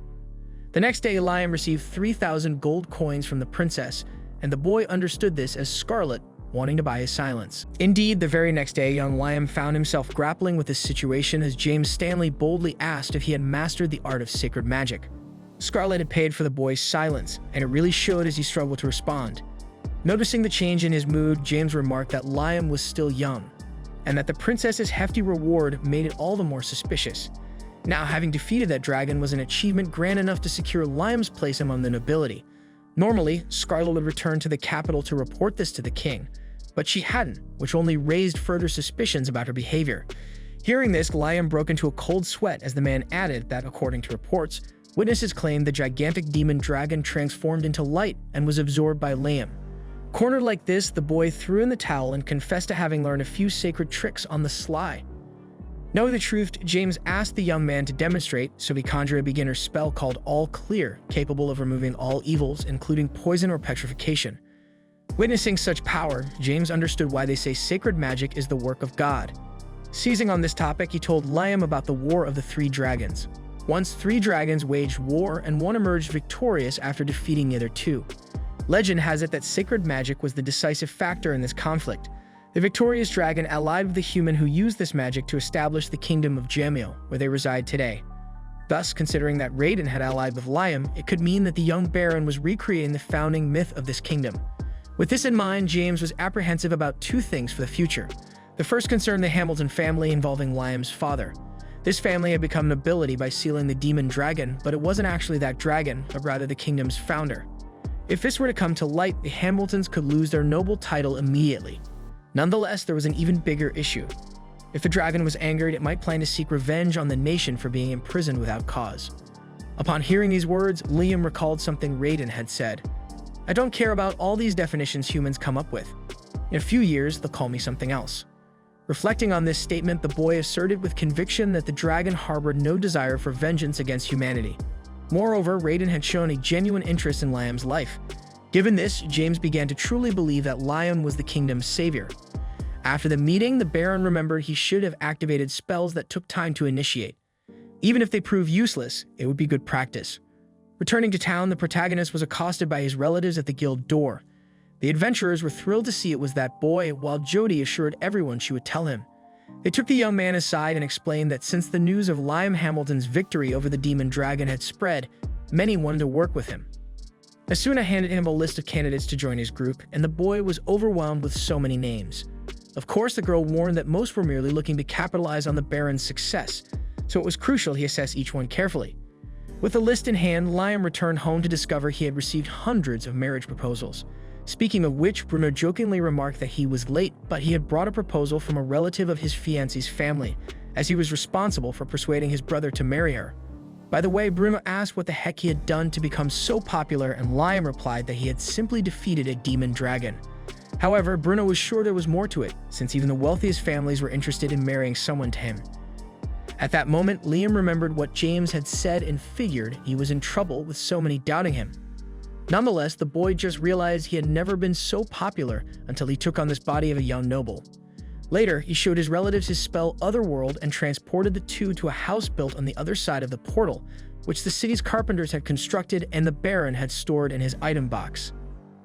The next day, Liam received 3,000 gold coins from the princess, and the boy understood this as Scarlet wanting to buy his silence. Indeed, the very next day, young Liam found himself grappling with this situation as James Stanley boldly asked if he had mastered the art of sacred magic. Scarlet had paid for the boy's silence, and it really showed as he struggled to respond. Noticing the change in his mood, James remarked that Liam was still young, and that the princess's hefty reward made it all the more suspicious. Now, having defeated that dragon was an achievement grand enough to secure Liam's place among the nobility. Normally, Scarlet would return to the capital to report this to the king, but she hadn't, which only raised further suspicions about her behavior. Hearing this, Liam broke into a cold sweat as the man added that, according to reports, witnesses claimed the gigantic demon dragon transformed into light and was absorbed by Liam. Cornered like this, the boy threw in the towel and confessed to having learned a few sacred tricks on the sly. Knowing the truth, James asked the young man to demonstrate, so he conjured a beginner's spell called All Clear, capable of removing all evils, including poison or petrification. Witnessing such power, James understood why they say sacred magic is the work of God. Seizing on this topic, he told Liam about the War of the 3 Dragons. Once 3 dragons waged war, and one emerged victorious after defeating the other 2. Legend has it that sacred magic was the decisive factor in this conflict. The victorious dragon allied with the human who used this magic to establish the kingdom of Jamil, where they reside today. Thus, considering that Raiden had allied with Liam, it could mean that the young baron was recreating the founding myth of this kingdom. With this in mind, James was apprehensive about 2 things for the future. The first concerned the Hamilton family involving Liam's father. This family had become nobility by sealing the demon dragon, but it wasn't actually that dragon, but rather the kingdom's founder. If this were to come to light, the Hamiltons could lose their noble title immediately. Nonetheless, there was an even bigger issue. If the dragon was angered, it might plan to seek revenge on the nation for being imprisoned without cause. Upon hearing these words, Liam recalled something Raiden had said. "I don't care about all these definitions humans come up with. In a few years, they'll call me something else." Reflecting on this statement, the boy asserted with conviction that the dragon harbored no desire for vengeance against humanity. Moreover, Raiden had shown a genuine interest in Liam's life. Given this, James began to truly believe that Liam was the kingdom's savior. After the meeting, the Baron remembered he should have activated spells that took time to initiate. Even if they proved useless, it would be good practice. Returning to town, the protagonist was accosted by his relatives at the guild door. The adventurers were thrilled to see it was that boy, while Jody assured everyone she would tell him. They took the young man aside and explained that since the news of Liam Hamilton's victory over the demon dragon had spread, many wanted to work with him. Asuna handed him a list of candidates to join his group, and the boy was overwhelmed with so many names. Of course, the girl warned that most were merely looking to capitalize on the Baron's success, so it was crucial he assess each one carefully. With the list in hand, Liam returned home to discover he had received hundreds of marriage proposals. Speaking of which, Bruno jokingly remarked that he was late, but he had brought a proposal from a relative of his fiancée's family, as he was responsible for persuading his brother to marry her. By the way, Bruno asked what the heck he had done to become so popular, and Liam replied that he had simply defeated a demon dragon. However, Bruno was sure there was more to it, since even the wealthiest families were interested in marrying someone to him. At that moment, Liam remembered what James had said and figured he was in trouble with so many doubting him. Nonetheless, the boy just realized he had never been so popular until he took on this body of a young noble. Later, he showed his relatives his spell Otherworld and transported the two to a house built on the other side of the portal, which the city's carpenters had constructed and the Baron had stored in his item box.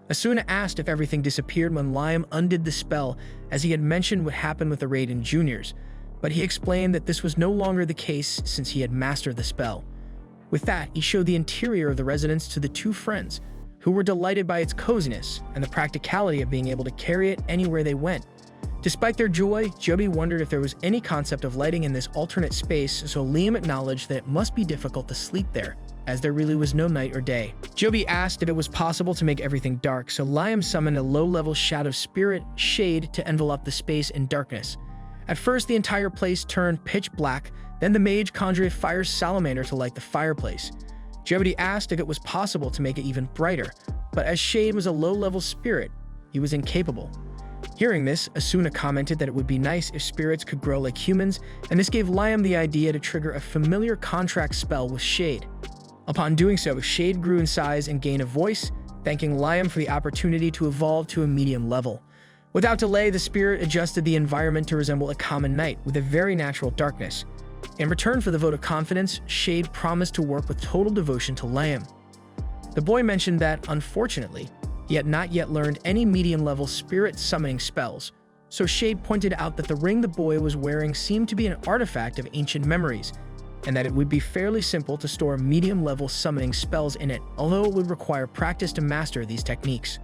Asuna asked if everything disappeared when Liam undid the spell, as he had mentioned would happen with the Raiden Juniors, but he explained that this was no longer the case since he had mastered the spell. With that, he showed the interior of the residence to the two friends, who were delighted by its coziness and the practicality of being able to carry it anywhere they went. Despite their joy, Joby wondered if there was any concept of lighting in this alternate space, so Liam acknowledged that it must be difficult to sleep there, as there really was no night or day. Joby asked if it was possible to make everything dark, so Liam summoned a low-level shadow spirit, Shade, to envelop the space in darkness. At first, the entire place turned pitch black, then the mage conjured a fire salamander to light the fireplace. Joby asked if it was possible to make it even brighter, but as Shade was a low-level spirit, he was incapable. Hearing this, Asuna commented that it would be nice if spirits could grow like humans, and this gave Liam the idea to trigger a familiar contract spell with Shade. Upon doing so, Shade grew in size and gained a voice, thanking Liam for the opportunity to evolve to a medium level. Without delay, the spirit adjusted the environment to resemble a common night with a very natural darkness. In return for the vote of confidence, Shade promised to work with total devotion to Liam. The boy mentioned that, unfortunately, he had not yet learned any medium-level spirit summoning spells, so Shade pointed out that the ring the boy was wearing seemed to be an artifact of ancient memories, and that it would be fairly simple to store medium-level summoning spells in it, although it would require practice to master these techniques.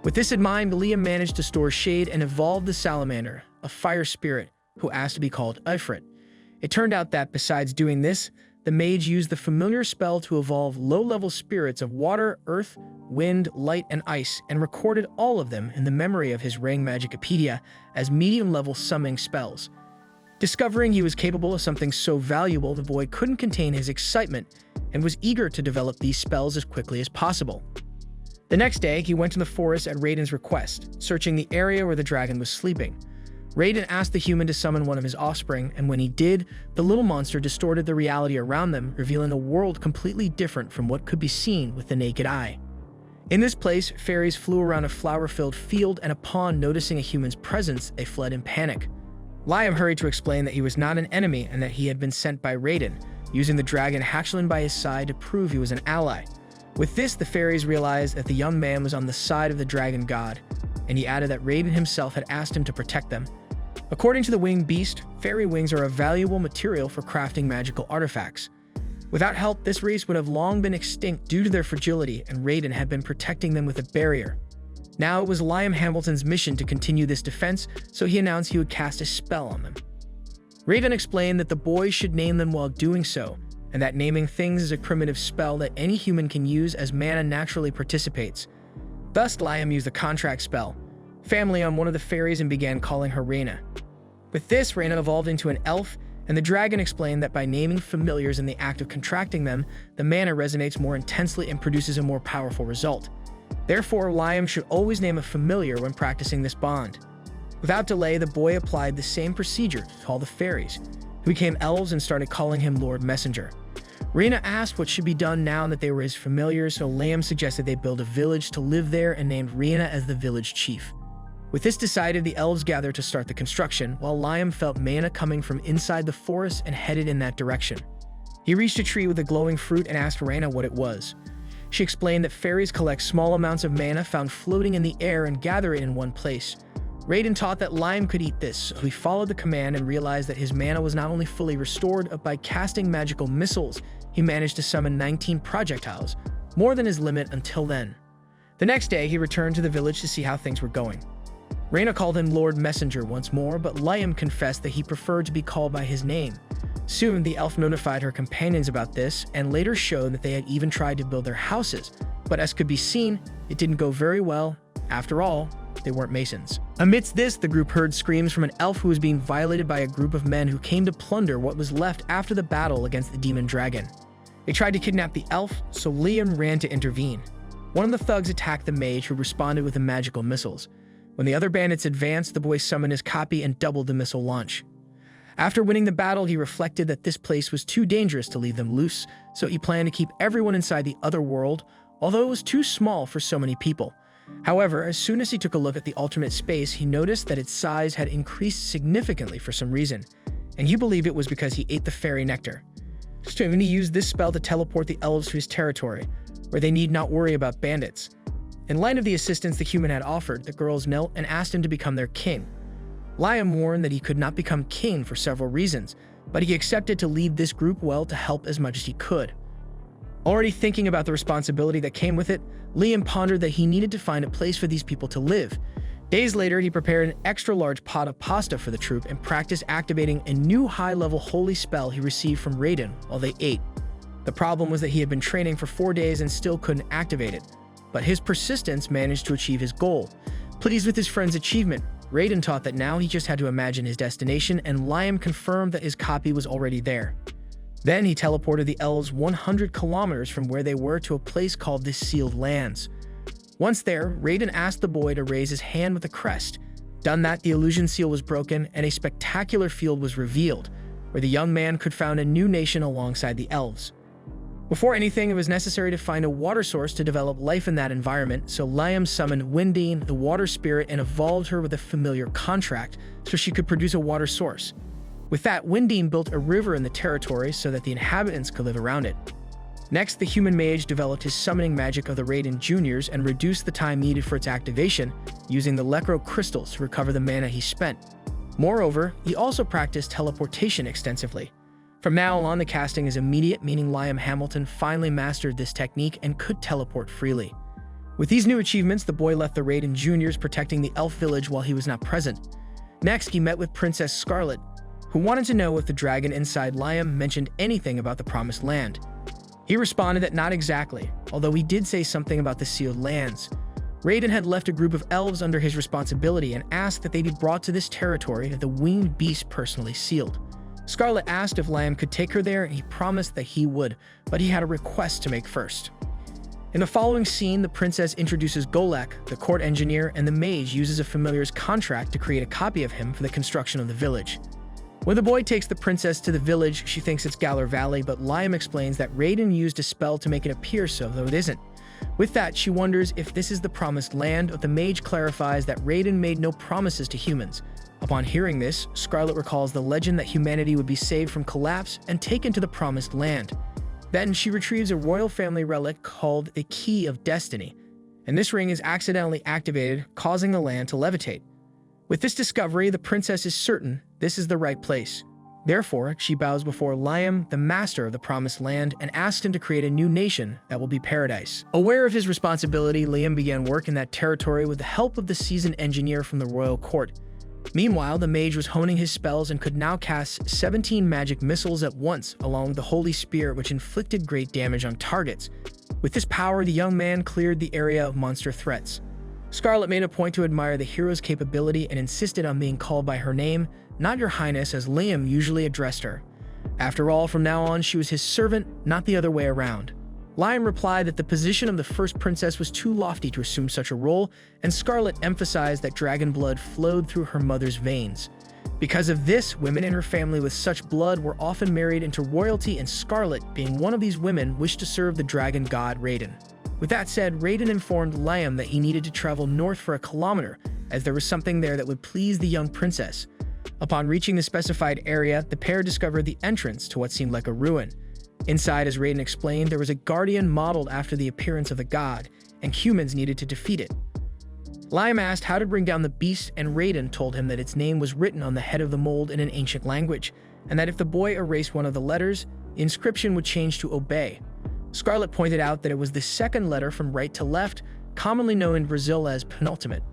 With this in mind, Liam managed to store Shade and evolve the salamander, a fire spirit, who asked to be called Ifrit. It turned out that, besides doing this, the mage used the familiar spell to evolve low-level spirits of water, earth, wind, light, and ice, and recorded all of them in the memory of his ring Magicopedia as medium-level summoning spells. Discovering he was capable of something so valuable, the boy couldn't contain his excitement and was eager to develop these spells as quickly as possible. The next day, he went to the forest at Raiden's request, searching the area where the dragon was sleeping. Raiden asked the human to summon one of his offspring, and when he did, the little monster distorted the reality around them, revealing a world completely different from what could be seen with the naked eye. In this place, fairies flew around a flower-filled field, and upon noticing a human's presence, they fled in panic. Liam hurried to explain that he was not an enemy and that he had been sent by Raiden, using the dragon hatchling by his side to prove he was an ally. With this, the fairies realized that the young man was on the side of the dragon god, and he added that Raiden himself had asked him to protect them. According to the winged beast, fairy wings are a valuable material for crafting magical artifacts. Without help, this race would have long been extinct due to their fragility, and Raiden had been protecting them with a barrier. Now it was Liam Hamilton's mission to continue this defense, so he announced he would cast a spell on them. Raiden explained that the boys should name them while doing so, and that naming things is a primitive spell that any human can use as mana naturally participates. Thus, Liam used the contract spell, family on one of the fairies, and began calling her Reina. With this, Reina evolved into an elf, and the dragon explained that by naming familiars in the act of contracting them, the mana resonates more intensely and produces a more powerful result. Therefore, Liam should always name a familiar when practicing this bond. Without delay, the boy applied the same procedure to all the fairies, who became elves and started calling him Lord Messenger. Rena asked what should be done now that they were his familiars, so Liam suggested they build a village to live there and named Rena as the village chief. With this decided, the elves gathered to start the construction, while Liam felt mana coming from inside the forest and headed in that direction. He reached a tree with a glowing fruit and asked Rena what it was. She explained that fairies collect small amounts of mana found floating in the air and gather it in one place. Raiden taught that Liam could eat this, so he followed the command and realized that his mana was not only fully restored, but by casting magical missiles, he managed to summon 19 projectiles, more than his limit until then. The next day, he returned to the village to see how things were going. Rena called him Lord Messenger once more, but Liam confessed that he preferred to be called by his name. Soon, the elf notified her companions about this, and later showed that they had even tried to build their houses, but as could be seen, it didn't go very well. After all, they weren't masons. Amidst this, the group heard screams from an elf who was being violated by a group of men who came to plunder what was left after the battle against the demon dragon. They tried to kidnap the elf, so Liam ran to intervene. One of the thugs attacked the mage, who responded with the magical missiles. When the other bandits advanced, the boy summoned his copy and doubled the missile launch. After winning the battle, he reflected that this place was too dangerous to leave them loose, so he planned to keep everyone inside the other world, although it was too small for so many people. However, as soon as he took a look at the alternate space, he noticed that its size had increased significantly for some reason, and he believed it was because he ate the fairy nectar. Soon he used this spell to teleport the elves to his territory, where they need not worry about bandits. In light of the assistance the human had offered, the girls knelt and asked him to become their king. Liam warned that he could not become king for several reasons, but he accepted to lead this group well to help as much as he could. Already thinking about the responsibility that came with it, Liam pondered that he needed to find a place for these people to live. Days later, he prepared an extra-large pot of pasta for the troop and practiced activating a new high-level holy spell he received from Raiden while they ate. The problem was that he had been training for 4 days and still couldn't activate it, but his persistence managed to achieve his goal. Pleased with his friend's achievement, Raiden taught that now he just had to imagine his destination, and Liam confirmed that his copy was already there. Then he teleported the elves 100 kilometers from where they were to a place called the Sealed Lands. Once there, Raiden asked the boy to raise his hand with a crest. Done that, the illusion seal was broken and a spectacular field was revealed, where the young man could found a new nation alongside the elves. Before anything, it was necessary to find a water source to develop life in that environment, so Liam summoned Windine, the water spirit, and evolved her with a familiar contract so she could produce a water source. With that, Windine built a river in the territory so that the inhabitants could live around it. Next, the human mage developed his summoning magic of the Raiden Juniors and reduced the time needed for its activation, using the Lecro crystals to recover the mana he spent. Moreover, he also practiced teleportation extensively. From now on, the casting is immediate, meaning Liam Hamilton finally mastered this technique and could teleport freely. With these new achievements, the boy left the Raiden Juniors protecting the elf village while he was not present. Next, he met with Princess Scarlet, who wanted to know if the dragon inside Liam mentioned anything about the Promised Land. He responded that not exactly, although he did say something about the Sealed Lands. Raiden had left a group of elves under his responsibility and asked that they be brought to this territory that the winged beast personally sealed. Scarlet asked if Liam could take her there, and he promised that he would, but he had a request to make first. In the following scene, the princess introduces Golek, the court engineer, and the mage uses a familiar's contract to create a copy of him for the construction of the village. When the boy takes the princess to the village, she thinks it's Galar Valley, but Liam explains that Raiden used a spell to make it appear so, though it isn't. With that, she wonders if this is the Promised Land, but the mage clarifies that Raiden made no promises to humans. Upon hearing this, Scarlet recalls the legend that humanity would be saved from collapse and taken to the Promised Land. Then she retrieves a royal family relic called the Key of Destiny, and this ring is accidentally activated, causing the land to levitate. With this discovery, the princess is certain this is the right place. Therefore, she bows before Liam, the master of the Promised Land, and asks him to create a new nation that will be paradise. Aware of his responsibility, Liam began work in that territory with the help of the seasoned engineer from the royal court. Meanwhile, the mage was honing his spells and could now cast 17 magic missiles at once, along with the Holy Spirit, which inflicted great damage on targets. With this power, the young man cleared the area of monster threats. Scarlet made a point to admire the hero's capability and insisted on being called by her name, not your highness, as Liam usually addressed her. After all, from now on, she was his servant, not the other way around. Liam replied that the position of the first princess was too lofty to assume such a role, and Scarlet emphasized that dragon blood flowed through her mother's veins. Because of this, women in her family with such blood were often married into royalty, and Scarlet, being one of these women, wished to serve the dragon god Raiden. With that said, Raiden informed Liam that he needed to travel north for a kilometer, as there was something there that would please the young princess. Upon reaching the specified area, the pair discovered the entrance to what seemed like a ruin. Inside, as Raiden explained, there was a guardian modeled after the appearance of the god, and humans needed to defeat it. Liam asked how to bring down the beast, and Raiden told him that its name was written on the head of the mold in an ancient language, and that if the boy erased one of the letters, the inscription would change to obey. Scarlet pointed out that it was the second letter from right to left, commonly known in Brazil as penultimate.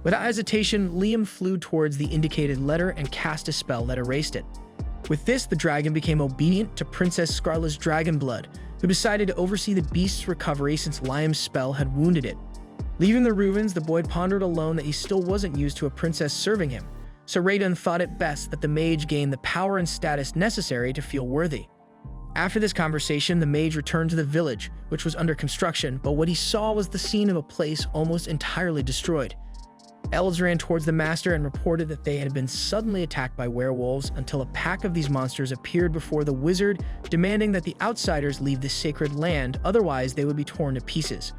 Without hesitation, Liam flew towards the indicated letter and cast a spell that erased it. With this, the dragon became obedient to Princess Scarlet's dragon blood, who decided to oversee the beast's recovery since Liam's spell had wounded it. Leaving the ruins, the boy pondered alone that he still wasn't used to a princess serving him, so Raiden thought it best that the mage gain the power and status necessary to feel worthy. After this conversation, the mage returned to the village, which was under construction, but what he saw was the scene of a place almost entirely destroyed. Elves ran towards the master and reported that they had been suddenly attacked by werewolves until a pack of these monsters appeared before the wizard, demanding that the outsiders leave this sacred land, otherwise they would be torn to pieces.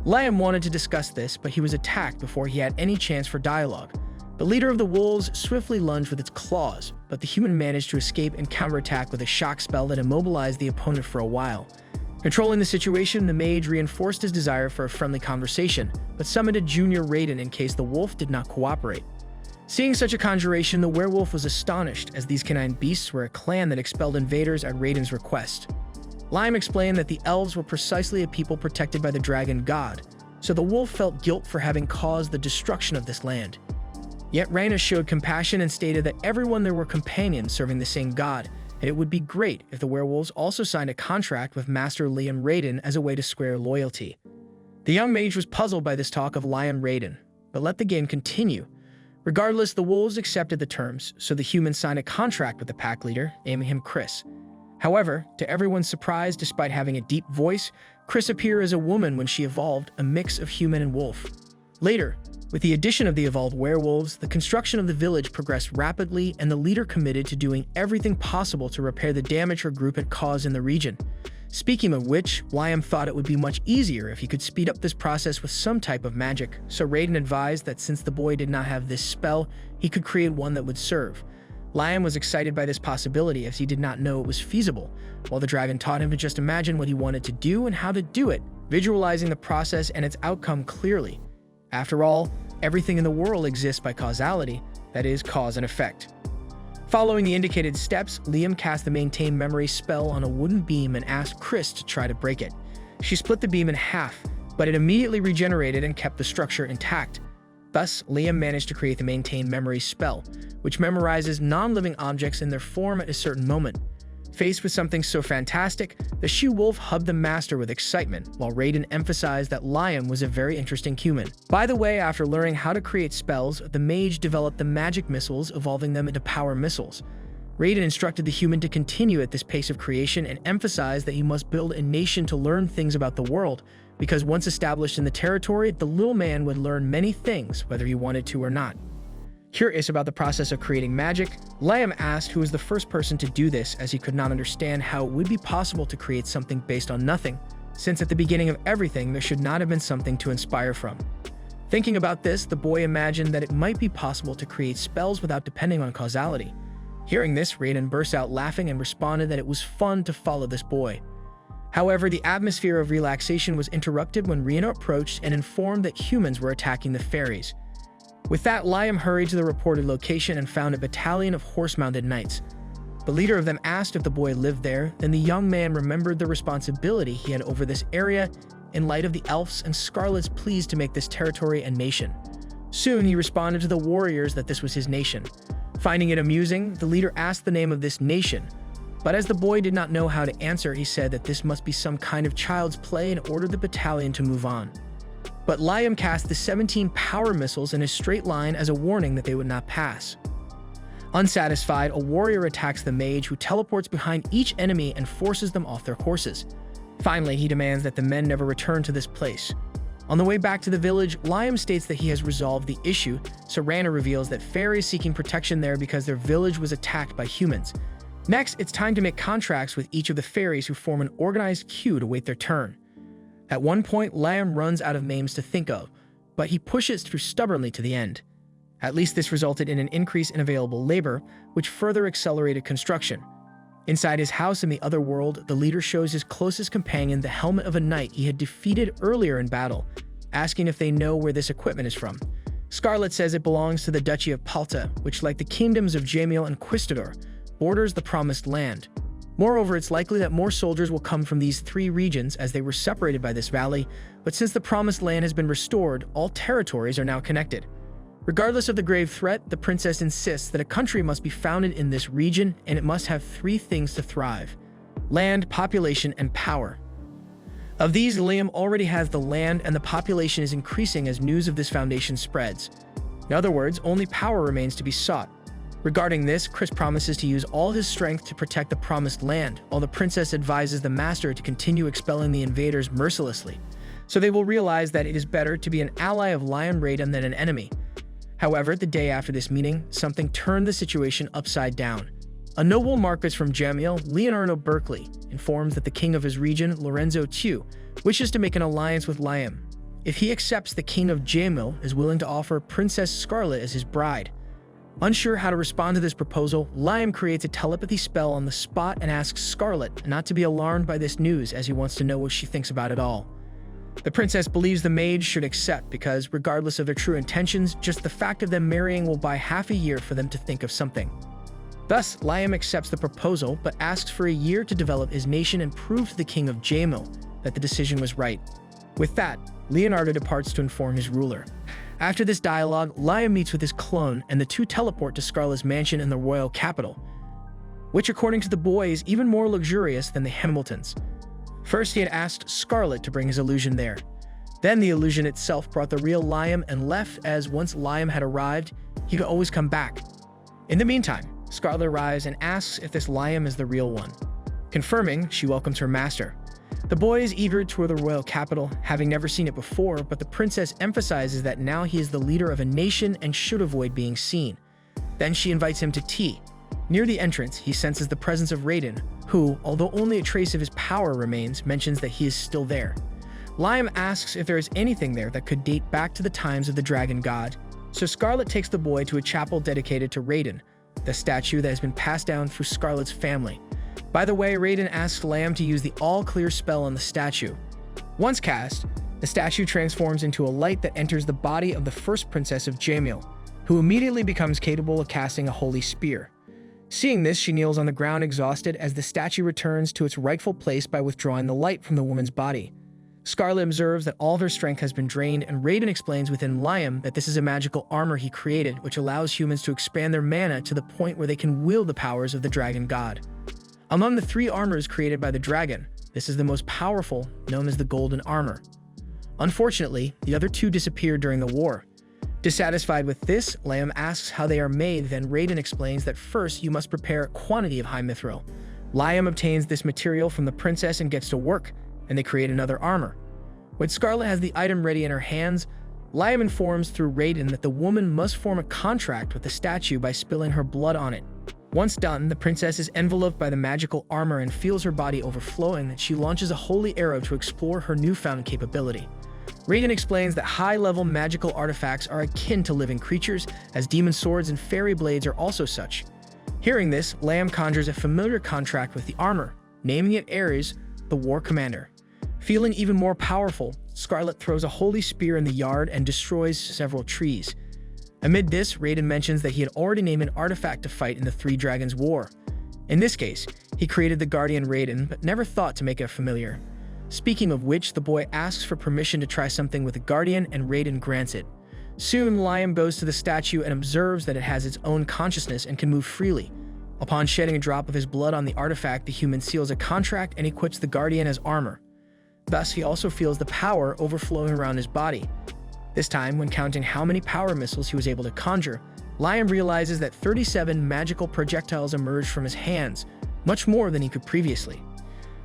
Liam wanted to discuss this, but he was attacked before he had any chance for dialogue. The leader of the wolves swiftly lunged with its claws, but the human managed to escape and counterattack with a shock spell that immobilized the opponent for a while. Controlling the situation, the mage reinforced his desire for a friendly conversation, but summoned a junior Raiden in case the wolf did not cooperate. Seeing such a conjuration, the werewolf was astonished, as these canine beasts were a clan that expelled invaders at Raiden's request. Liam explained that the elves were precisely a people protected by the dragon god, so the wolf felt guilt for having caused the destruction of this land. Yet Raina showed compassion and stated that everyone there were companions serving the same god, and it would be great if the werewolves also signed a contract with Master Liam Raiden as a way to square loyalty. The young mage was puzzled by this talk of Liam Raiden, but let the game continue. Regardless, the wolves accepted the terms, so the humans signed a contract with the pack leader, naming him Chris. However, to everyone's surprise, despite having a deep voice, Chris appeared as a woman when she evolved, a mix of human and wolf. Later, with the addition of the evolved werewolves, the construction of the village progressed rapidly, and the leader committed to doing everything possible to repair the damage her group had caused in the region. Speaking of which, Liam thought it would be much easier if he could speed up this process with some type of magic, so Raiden advised that since the boy did not have this spell, he could create one that would serve. Liam was excited by this possibility as he did not know it was feasible, while the dragon taught him to just imagine what he wanted to do and how to do it, visualizing the process and its outcome clearly. After all, everything in the world exists by causality, that is, cause and effect. Following the indicated steps, Liam cast the Maintain Memory spell on a wooden beam and asked Chris to try to break it. She split the beam in half, but it immediately regenerated and kept the structure intact. Thus, Liam managed to create the Maintain Memory spell, which memorizes non-living objects in their form at a certain moment. Faced with something so fantastic, the she-wolf hugged the master with excitement, while Raiden emphasized that Liam was a very interesting human. By the way, after learning how to create spells, the mage developed the magic missiles, evolving them into power missiles. Raiden instructed the human to continue at this pace of creation and emphasized that he must build a nation to learn things about the world, because once established in the territory, the little man would learn many things, whether he wanted to or not. Curious about the process of creating magic, Liam asked who was the first person to do this, as he could not understand how it would be possible to create something based on nothing, since at the beginning of everything there should not have been something to inspire from. Thinking about this, the boy imagined that it might be possible to create spells without depending on causality. Hearing this, Raiden burst out laughing and responded that it was fun to follow this boy. However, the atmosphere of relaxation was interrupted when Rina approached and informed that humans were attacking the fairies. With that, Liam hurried to the reported location and found a battalion of horse-mounted knights. The leader of them asked if the boy lived there, then the young man remembered the responsibility he had over this area in light of the elves and Scarlet's pleas to make this territory a nation. Soon, he responded to the warriors that this was his nation. Finding it amusing, the leader asked the name of this nation, but as the boy did not know how to answer, he said that this must be some kind of child's play and ordered the battalion to move on. But Liam cast the 17 power missiles in a straight line as a warning that they would not pass. Unsatisfied, a warrior attacks the mage, who teleports behind each enemy and forces them off their horses. Finally, he demands that the men never return to this place. On the way back to the village, Liam states that he has resolved the issue, so Rana reveals that fairies seeking protection there because their village was attacked by humans. Next, it's time to make contracts with each of the fairies, who form an organized queue to wait their turn. At one point, Liam runs out of names to think of, but he pushes through stubbornly to the end. At least this resulted in an increase in available labor, which further accelerated construction. Inside his house in the other world, the leader shows his closest companion the helmet of a knight he had defeated earlier in battle, asking if they know where this equipment is from. Scarlet says it belongs to the Duchy of Palta, which, like the kingdoms of Jamil and Quistador, borders the Promised Land. Moreover, it's likely that more soldiers will come from these three regions, as they were separated by this valley, but since the Promised Land has been restored, all territories are now connected. Regardless of the grave threat, the princess insists that a country must be founded in this region, and it must have three things to thrive: land, population, and power. Of these, Liam already has the land, and the population is increasing as news of this foundation spreads. In other words, only power remains to be sought. Regarding this, Chris promises to use all his strength to protect the Promised Land, while the princess advises the master to continue expelling the invaders mercilessly. So they will realize that it is better to be an ally of Lion Raiden than an enemy. However, the day after this meeting, something turned the situation upside down. A noble Marquis from Jamil, Leonardo Berkeley, informs that the king of his region, Lorenzo Chu, wishes to make an alliance with Liam. If he accepts, the king of Jamil is willing to offer Princess Scarlet as his bride. Unsure how to respond to this proposal, Liam creates a telepathy spell on the spot and asks Scarlet not to be alarmed by this news, as he wants to know what she thinks about it all. The princess believes the mage should accept because, regardless of their true intentions, just the fact of them marrying will buy half a year for them to think of something. Thus, Liam accepts the proposal, but asks for a year to develop his nation and prove to the king of Jamil that the decision was right. With that, Leonardo departs to inform his ruler. After this dialogue, Liam meets with his clone, and the two teleport to Scarlet's mansion in the royal capital, which, according to the boy, is even more luxurious than the Hamiltons'. First, he had asked Scarlet to bring his illusion there. Then the illusion itself brought the real Liam and left, as once Liam had arrived, he could always come back. In the meantime, Scarlet arrives and asks if this Liam is the real one. Confirming, she welcomes her master. The boy is eager to tour the royal capital, having never seen it before, but the princess emphasizes that now he is the leader of a nation and should avoid being seen. Then she invites him to tea. Near the entrance, he senses the presence of Raiden, who, although only a trace of his power remains, mentions that he is still there. Liam asks if there is anything there that could date back to the times of the dragon god, so Scarlet takes the boy to a chapel dedicated to Raiden, the statue that has been passed down through Scarlet's family. By the way, Raiden asks Liam to use the all-clear spell on the statue. Once cast, the statue transforms into a light that enters the body of the first princess of Jamil, who immediately becomes capable of casting a holy spear. Seeing this, she kneels on the ground exhausted as the statue returns to its rightful place by withdrawing the light from the woman's body. Scarlet observes that all of her strength has been drained, and Raiden explains within Liam that this is a magical armor he created, which allows humans to expand their mana to the point where they can wield the powers of the dragon god. Among the three armors created by the dragon, this is the most powerful, known as the golden armor. Unfortunately, the other two disappeared during the war. Dissatisfied with this, Liam asks how they are made, then Raiden explains that first you must prepare a quantity of high mithril. Liam obtains this material from the princess and gets to work, and they create another armor. When Scarlet has the item ready in her hands, Liam informs through Raiden that the woman must form a contract with the statue by spilling her blood on it. Once done, the princess is enveloped by the magical armor and feels her body overflowing, and she launches a holy arrow to explore her newfound capability. Raiden explains that high-level magical artifacts are akin to living creatures, as demon swords and fairy blades are also such. Hearing this, Liam conjures a familiar contract with the armor, naming it Ares, the war commander. Feeling even more powerful, Scarlet throws a holy spear in the yard and destroys several trees. Amid this, Raiden mentions that he had already named an artifact to fight in the Three Dragons War. In this case, he created the Guardian Raiden, but never thought to make it familiar. Speaking of which, the boy asks for permission to try something with the Guardian, and Raiden grants it. Soon, Liam goes to the statue and observes that it has its own consciousness and can move freely. Upon shedding a drop of his blood on the artifact, the human seals a contract and equips the Guardian as armor. Thus, he also feels the power overflowing around his body. This time, when counting how many power missiles he was able to conjure, Liam realizes that 37 magical projectiles emerge from his hands, much more than he could previously.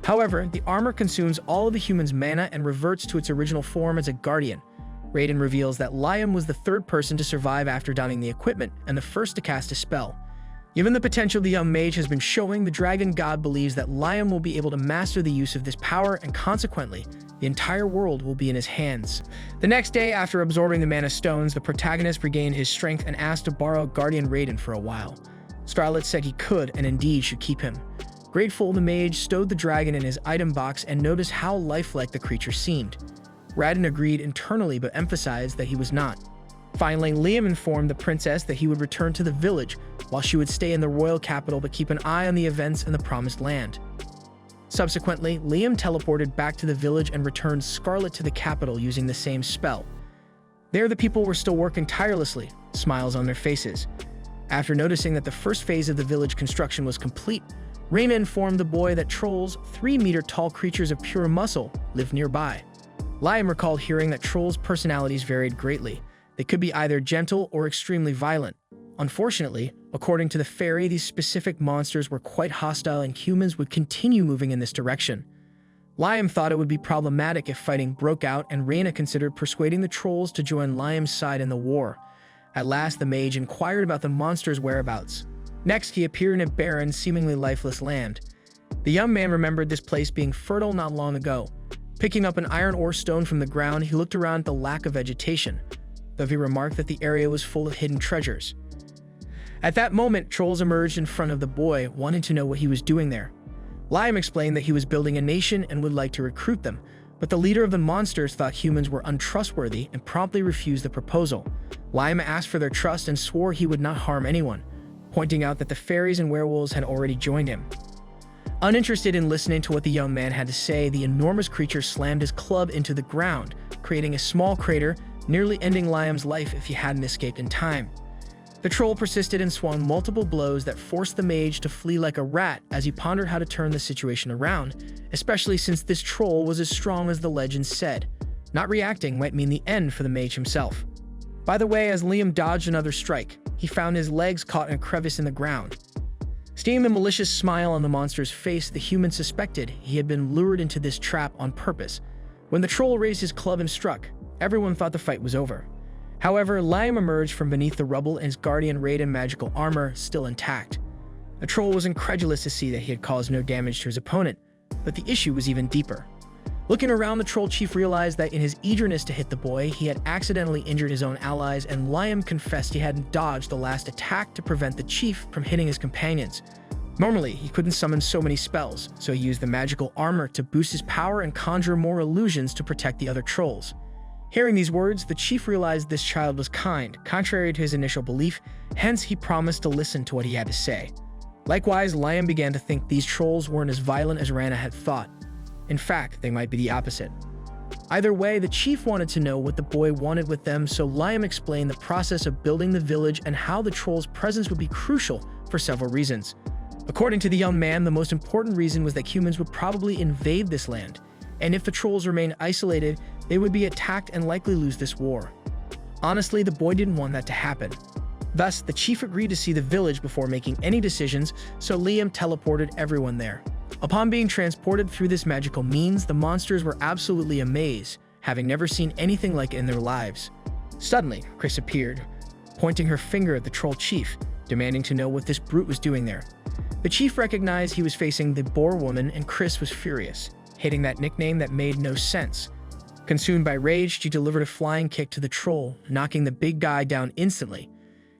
However, the armor consumes all of the human's mana and reverts to its original form as a guardian. Raiden reveals that Liam was the third person to survive after donning the equipment and the first to cast a spell. Given the potential the young mage has been showing, the dragon god believes that Liam will be able to master the use of this power, and consequently, the entire world will be in his hands. The next day, after absorbing the mana stones, the protagonist regained his strength and asked to borrow Guardian Raiden for a while. Starlet said he could, and indeed should keep him. Grateful, the mage stowed the dragon in his item box and noticed how lifelike the creature seemed. Raiden agreed internally but emphasized that he was not. Finally, Liam informed the princess that he would return to the village, while she would stay in the royal capital but keep an eye on the events in the Promised Land. Subsequently, Liam teleported back to the village and returned Scarlet to the capital using the same spell. There, the people were still working tirelessly, smiles on their faces. After noticing that the first phase of the village construction was complete, Reina informed the boy that trolls, 3-meter-tall creatures of pure muscle, lived nearby. Liam recalled hearing that trolls' personalities varied greatly. They could be either gentle or extremely violent. Unfortunately, according to the fairy, these specific monsters were quite hostile and humans would continue moving in this direction. Liam thought it would be problematic if fighting broke out, and Reina considered persuading the trolls to join Liam's side in the war. At last, the mage inquired about the monsters' whereabouts. Next, he appeared in a barren, seemingly lifeless land. The young man remembered this place being fertile not long ago. Picking up an iron ore stone from the ground, he looked around at the lack of vegetation, though he remarked that the area was full of hidden treasures. At that moment, trolls emerged in front of the boy, wanting to know what he was doing there. Liam explained that he was building a nation and would like to recruit them, but the leader of the monsters thought humans were untrustworthy and promptly refused the proposal. Liam asked for their trust and swore he would not harm anyone, pointing out that the fairies and werewolves had already joined him. Uninterested in listening to what the young man had to say, the enormous creature slammed his club into the ground, creating a small crater, nearly ending Liam's life if he hadn't escaped in time. The troll persisted and swung multiple blows that forced the mage to flee like a rat as he pondered how to turn the situation around, especially since this troll was as strong as the legend said. Not reacting might mean the end for the mage himself. By the way, as Liam dodged another strike, he found his legs caught in a crevice in the ground. Seeing the malicious smile on the monster's face, the human suspected he had been lured into this trap on purpose. When the troll raised his club and struck, everyone thought the fight was over. However, Liam emerged from beneath the rubble in his Guardian Raiden magical armor, still intact. The troll was incredulous to see that he had caused no damage to his opponent, but the issue was even deeper. Looking around, the troll chief realized that in his eagerness to hit the boy, he had accidentally injured his own allies, and Liam confessed he hadn't dodged the last attack to prevent the chief from hitting his companions. Normally, he couldn't summon so many spells, so he used the magical armor to boost his power and conjure more illusions to protect the other trolls. Hearing these words, the chief realized this child was kind, contrary to his initial belief, hence he promised to listen to what he had to say. Likewise, Liam began to think these trolls weren't as violent as Rana had thought. In fact, they might be the opposite. Either way, the chief wanted to know what the boy wanted with them, so Liam explained the process of building the village and how the troll's presence would be crucial for several reasons. According to the young man, the most important reason was that humans would probably invade this land, and if the trolls remained isolated, they would be attacked and likely lose this war. Honestly, the boy didn't want that to happen. Thus, the chief agreed to see the village before making any decisions, so Liam teleported everyone there. Upon being transported through this magical means, the monsters were absolutely amazed, having never seen anything like it in their lives. Suddenly, Chris appeared, pointing her finger at the troll chief, demanding to know what this brute was doing there. The chief recognized he was facing the boar woman, and Chris was furious, hating that nickname that made no sense. Consumed by rage, she delivered a flying kick to the troll, knocking the big guy down instantly.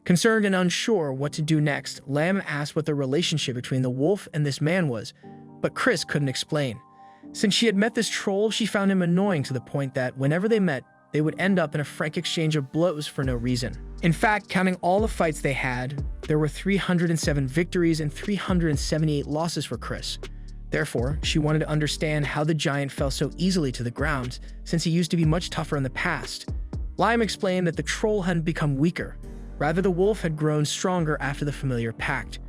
Concerned and unsure what to do next, Lamb asked what the relationship between the wolf and this man was, but Chris couldn't explain. Since she had met this troll, she found him annoying to the point that whenever they met, they would end up in a frank exchange of blows for no reason. In fact, counting all the fights they had, there were 307 victories and 378 losses for Chris. Therefore, she wanted to understand how the giant fell so easily to the ground, since he used to be much tougher in the past. Liam explained that the troll hadn't become weaker. Rather, the wolf had grown stronger after the familiar pact.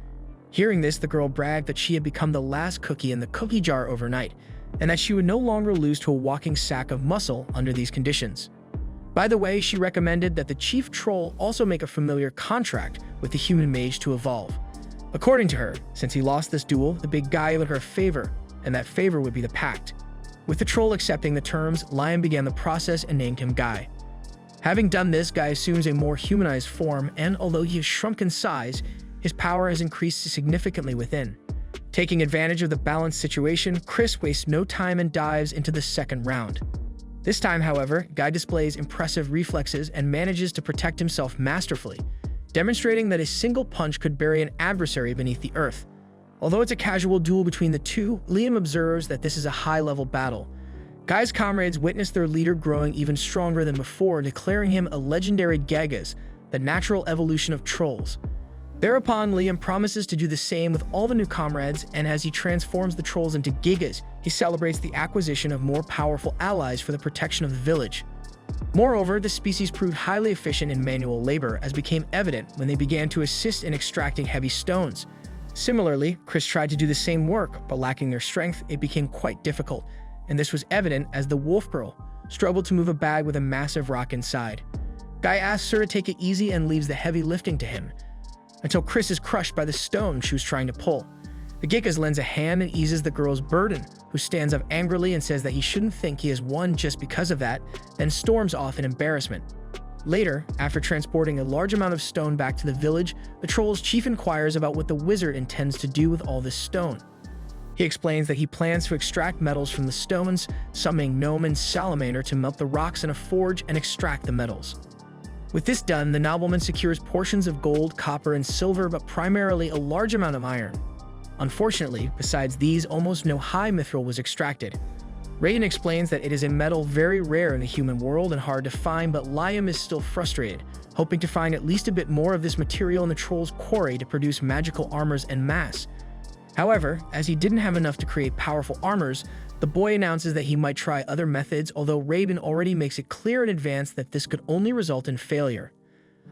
Hearing this, the girl bragged that she had become the last cookie in the cookie jar overnight, and that she would no longer lose to a walking sack of muscle under these conditions. By the way, she recommended that the chief troll also make a familiar contract with the human mage to evolve. According to her, since he lost this duel, the big guy owed her a favor, and that favor would be the pact. With the troll accepting the terms, Liam began the process and named him Guy. Having done this, Guy assumes a more humanized form, and although he has shrunk in size, his power has increased significantly within. Taking advantage of the balanced situation, Chris wastes no time and dives into the second round. This time, however, Guy displays impressive reflexes and manages to protect himself masterfully, demonstrating that a single punch could bury an adversary beneath the earth. Although it's a casual duel between the two, Liam observes that this is a high-level battle. Guy's comrades witness their leader growing even stronger than before, declaring him a legendary Gagas, the natural evolution of trolls. Thereupon, Liam promises to do the same with all the new comrades, and as he transforms the trolls into Gigas, he celebrates the acquisition of more powerful allies for the protection of the village. Moreover, the species proved highly efficient in manual labor, as became evident when they began to assist in extracting heavy stones. Similarly, Chris tried to do the same work, but lacking their strength, it became quite difficult, and this was evident as the wolf girl struggled to move a bag with a massive rock inside. Guy asks her to take it easy and leaves the heavy lifting to him, until Chris is crushed by the stone she was trying to pull. The Gigas lends a hand and eases the girl's burden, who stands up angrily and says that he shouldn't think he has won just because of that, then storms off in embarrassment. Later, after transporting a large amount of stone back to the village, the troll's chief inquires about what the wizard intends to do with all this stone. He explains that he plans to extract metals from the stones, summoning Gnome and Salamander to melt the rocks in a forge and extract the metals. With this done, the nobleman secures portions of gold, copper, and silver, but primarily a large amount of iron. Unfortunately, besides these, almost no high mithril was extracted. Raiden explains that it is a metal very rare in the human world and hard to find, but Liam is still frustrated, hoping to find at least a bit more of this material in the troll's quarry to produce magical armors en masse. However, as he didn't have enough to create powerful armors, the boy announces that he might try other methods, although Raiden already makes it clear in advance that this could only result in failure.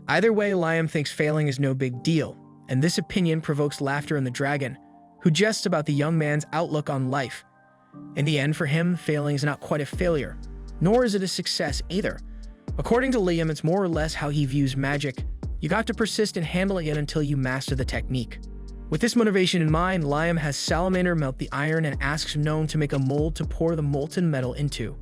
Either way, Liam thinks failing is no big deal, and this opinion provokes laughter in the dragon, who jests about the young man's outlook on life. In the end, for him, failing is not quite a failure, nor is it a success either. According to Liam, it's more or less how he views magic. You got to persist in handling it until you master the technique. With this motivation in mind, Liam has Salamander melt the iron and asks Gnome to make a mold to pour the molten metal into.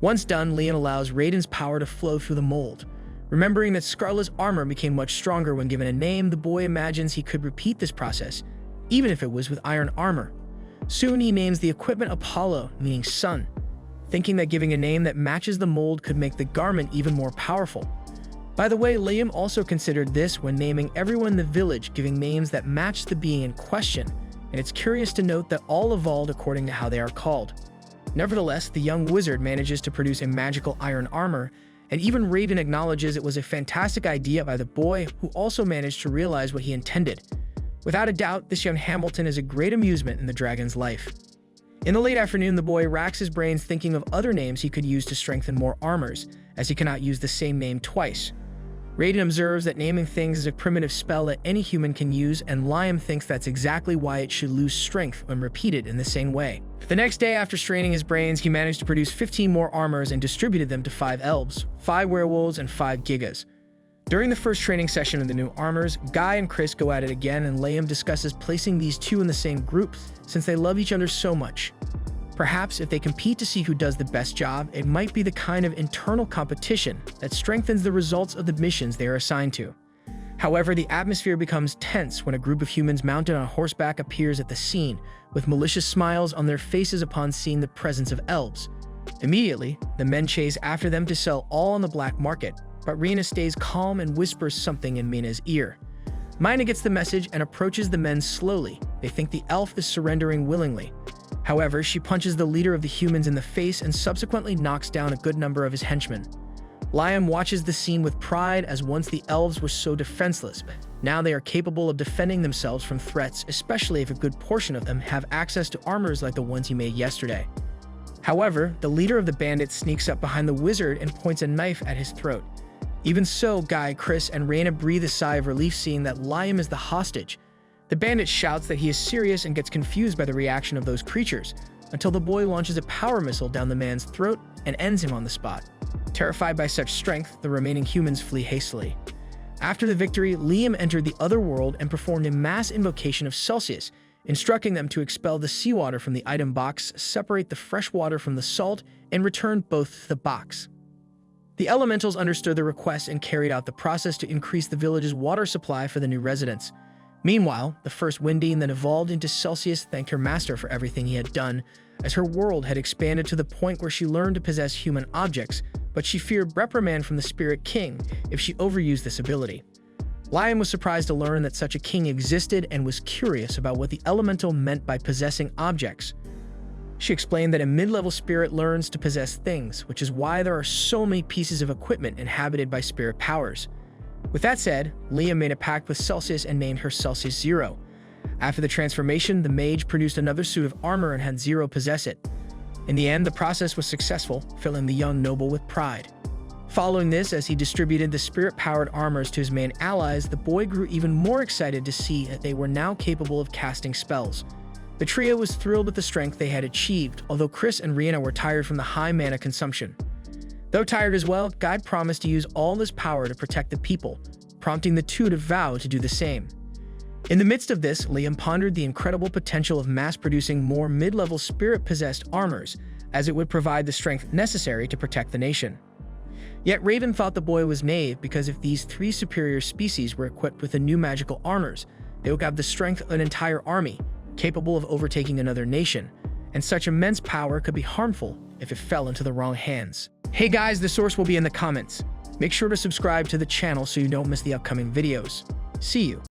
Once done, Liam allows Raiden's power to flow through the mold. Remembering that Scarlet's armor became much stronger when given a name, the boy imagines he could repeat this process, even if it was with iron armor. Soon he names the equipment Apollo, meaning sun, thinking that giving a name that matches the mold could make the garment even more powerful. By the way, Liam also considered this when naming everyone in the village, giving names that matched the being in question, and it's curious to note that all evolved according to how they are called. Nevertheless, the young wizard manages to produce a magical iron armor, and even Raiden acknowledges it was a fantastic idea by the boy, who also managed to realize what he intended. Without a doubt, this young Hamilton is a great amusement in the dragon's life. In the late afternoon, the boy racks his brains thinking of other names he could use to strengthen more armors, as he cannot use the same name twice. Raiden observes that naming things is a primitive spell that any human can use, and Liam thinks that's exactly why it should lose strength when repeated in the same way. The next day, after straining his brains, he managed to produce 15 more armors and distributed them to 5 elves, 5 werewolves, and 5 gigas. During the first training session of the new armors, Guy and Chris go at it again, and Liam discusses placing these two in the same group since they love each other so much. Perhaps if they compete to see who does the best job, it might be the kind of internal competition that strengthens the results of the missions they are assigned to. However, the atmosphere becomes tense when a group of humans mounted on horseback appears at the scene, with malicious smiles on their faces upon seeing the presence of elves. Immediately, the men chase after them to sell all on the black market, but Rina stays calm and whispers something in Mina's ear. Mina gets the message and approaches the men slowly. They think the elf is surrendering willingly. However, she punches the leader of the humans in the face and subsequently knocks down a good number of his henchmen. Liam watches the scene with pride, as once the elves were so defenseless, but now they are capable of defending themselves from threats, especially if a good portion of them have access to armors like the ones he made yesterday. However, the leader of the bandits sneaks up behind the wizard and points a knife at his throat. Even so, Guy, Chris, and Raina breathe a sigh of relief seeing that Liam is the hostage. The bandit shouts that he is serious and gets confused by the reaction of those creatures, until the boy launches a power missile down the man's throat and ends him on the spot. Terrified by such strength, the remaining humans flee hastily. After the victory, Liam entered the other world and performed a mass invocation of Celsius, instructing them to expel the seawater from the item box, separate the fresh water from the salt, and return both to the box. The elementals understood the request and carried out the process to increase the village's water supply for the new residents. Meanwhile, the first Windine that evolved into Celsius thanked her master for everything he had done, as her world had expanded to the point where she learned to possess human objects, but she feared reprimand from the Spirit King if she overused this ability. Liam was surprised to learn that such a king existed and was curious about what the elemental meant by possessing objects. She explained that a mid-level spirit learns to possess things, which is why there are so many pieces of equipment inhabited by spirit powers. With that said, Liam made a pact with Celsius and named her Celsius Zero. After the transformation, the mage produced another suit of armor and had Zero possess it. In the end, the process was successful, filling the young noble with pride. Following this, as he distributed the spirit-powered armors to his main allies, the boy grew even more excited to see that they were now capable of casting spells. The trio was thrilled with the strength they had achieved, although Chris and Rihanna were tired from the high mana consumption. Though tired as well, Guy promised to use all his power to protect the people, prompting the two to vow to do the same. In the midst of this, Liam pondered the incredible potential of mass-producing more mid-level spirit-possessed armors, as it would provide the strength necessary to protect the nation. Yet Raven thought the boy was naive because if these three superior species were equipped with the new magical armors, they would have the strength of an entire army, capable of overtaking another nation, and such immense power could be harmful if it fell into the wrong hands. Hey guys, the source will be in the comments. Make sure to subscribe to the channel so you don't miss the upcoming videos. See you.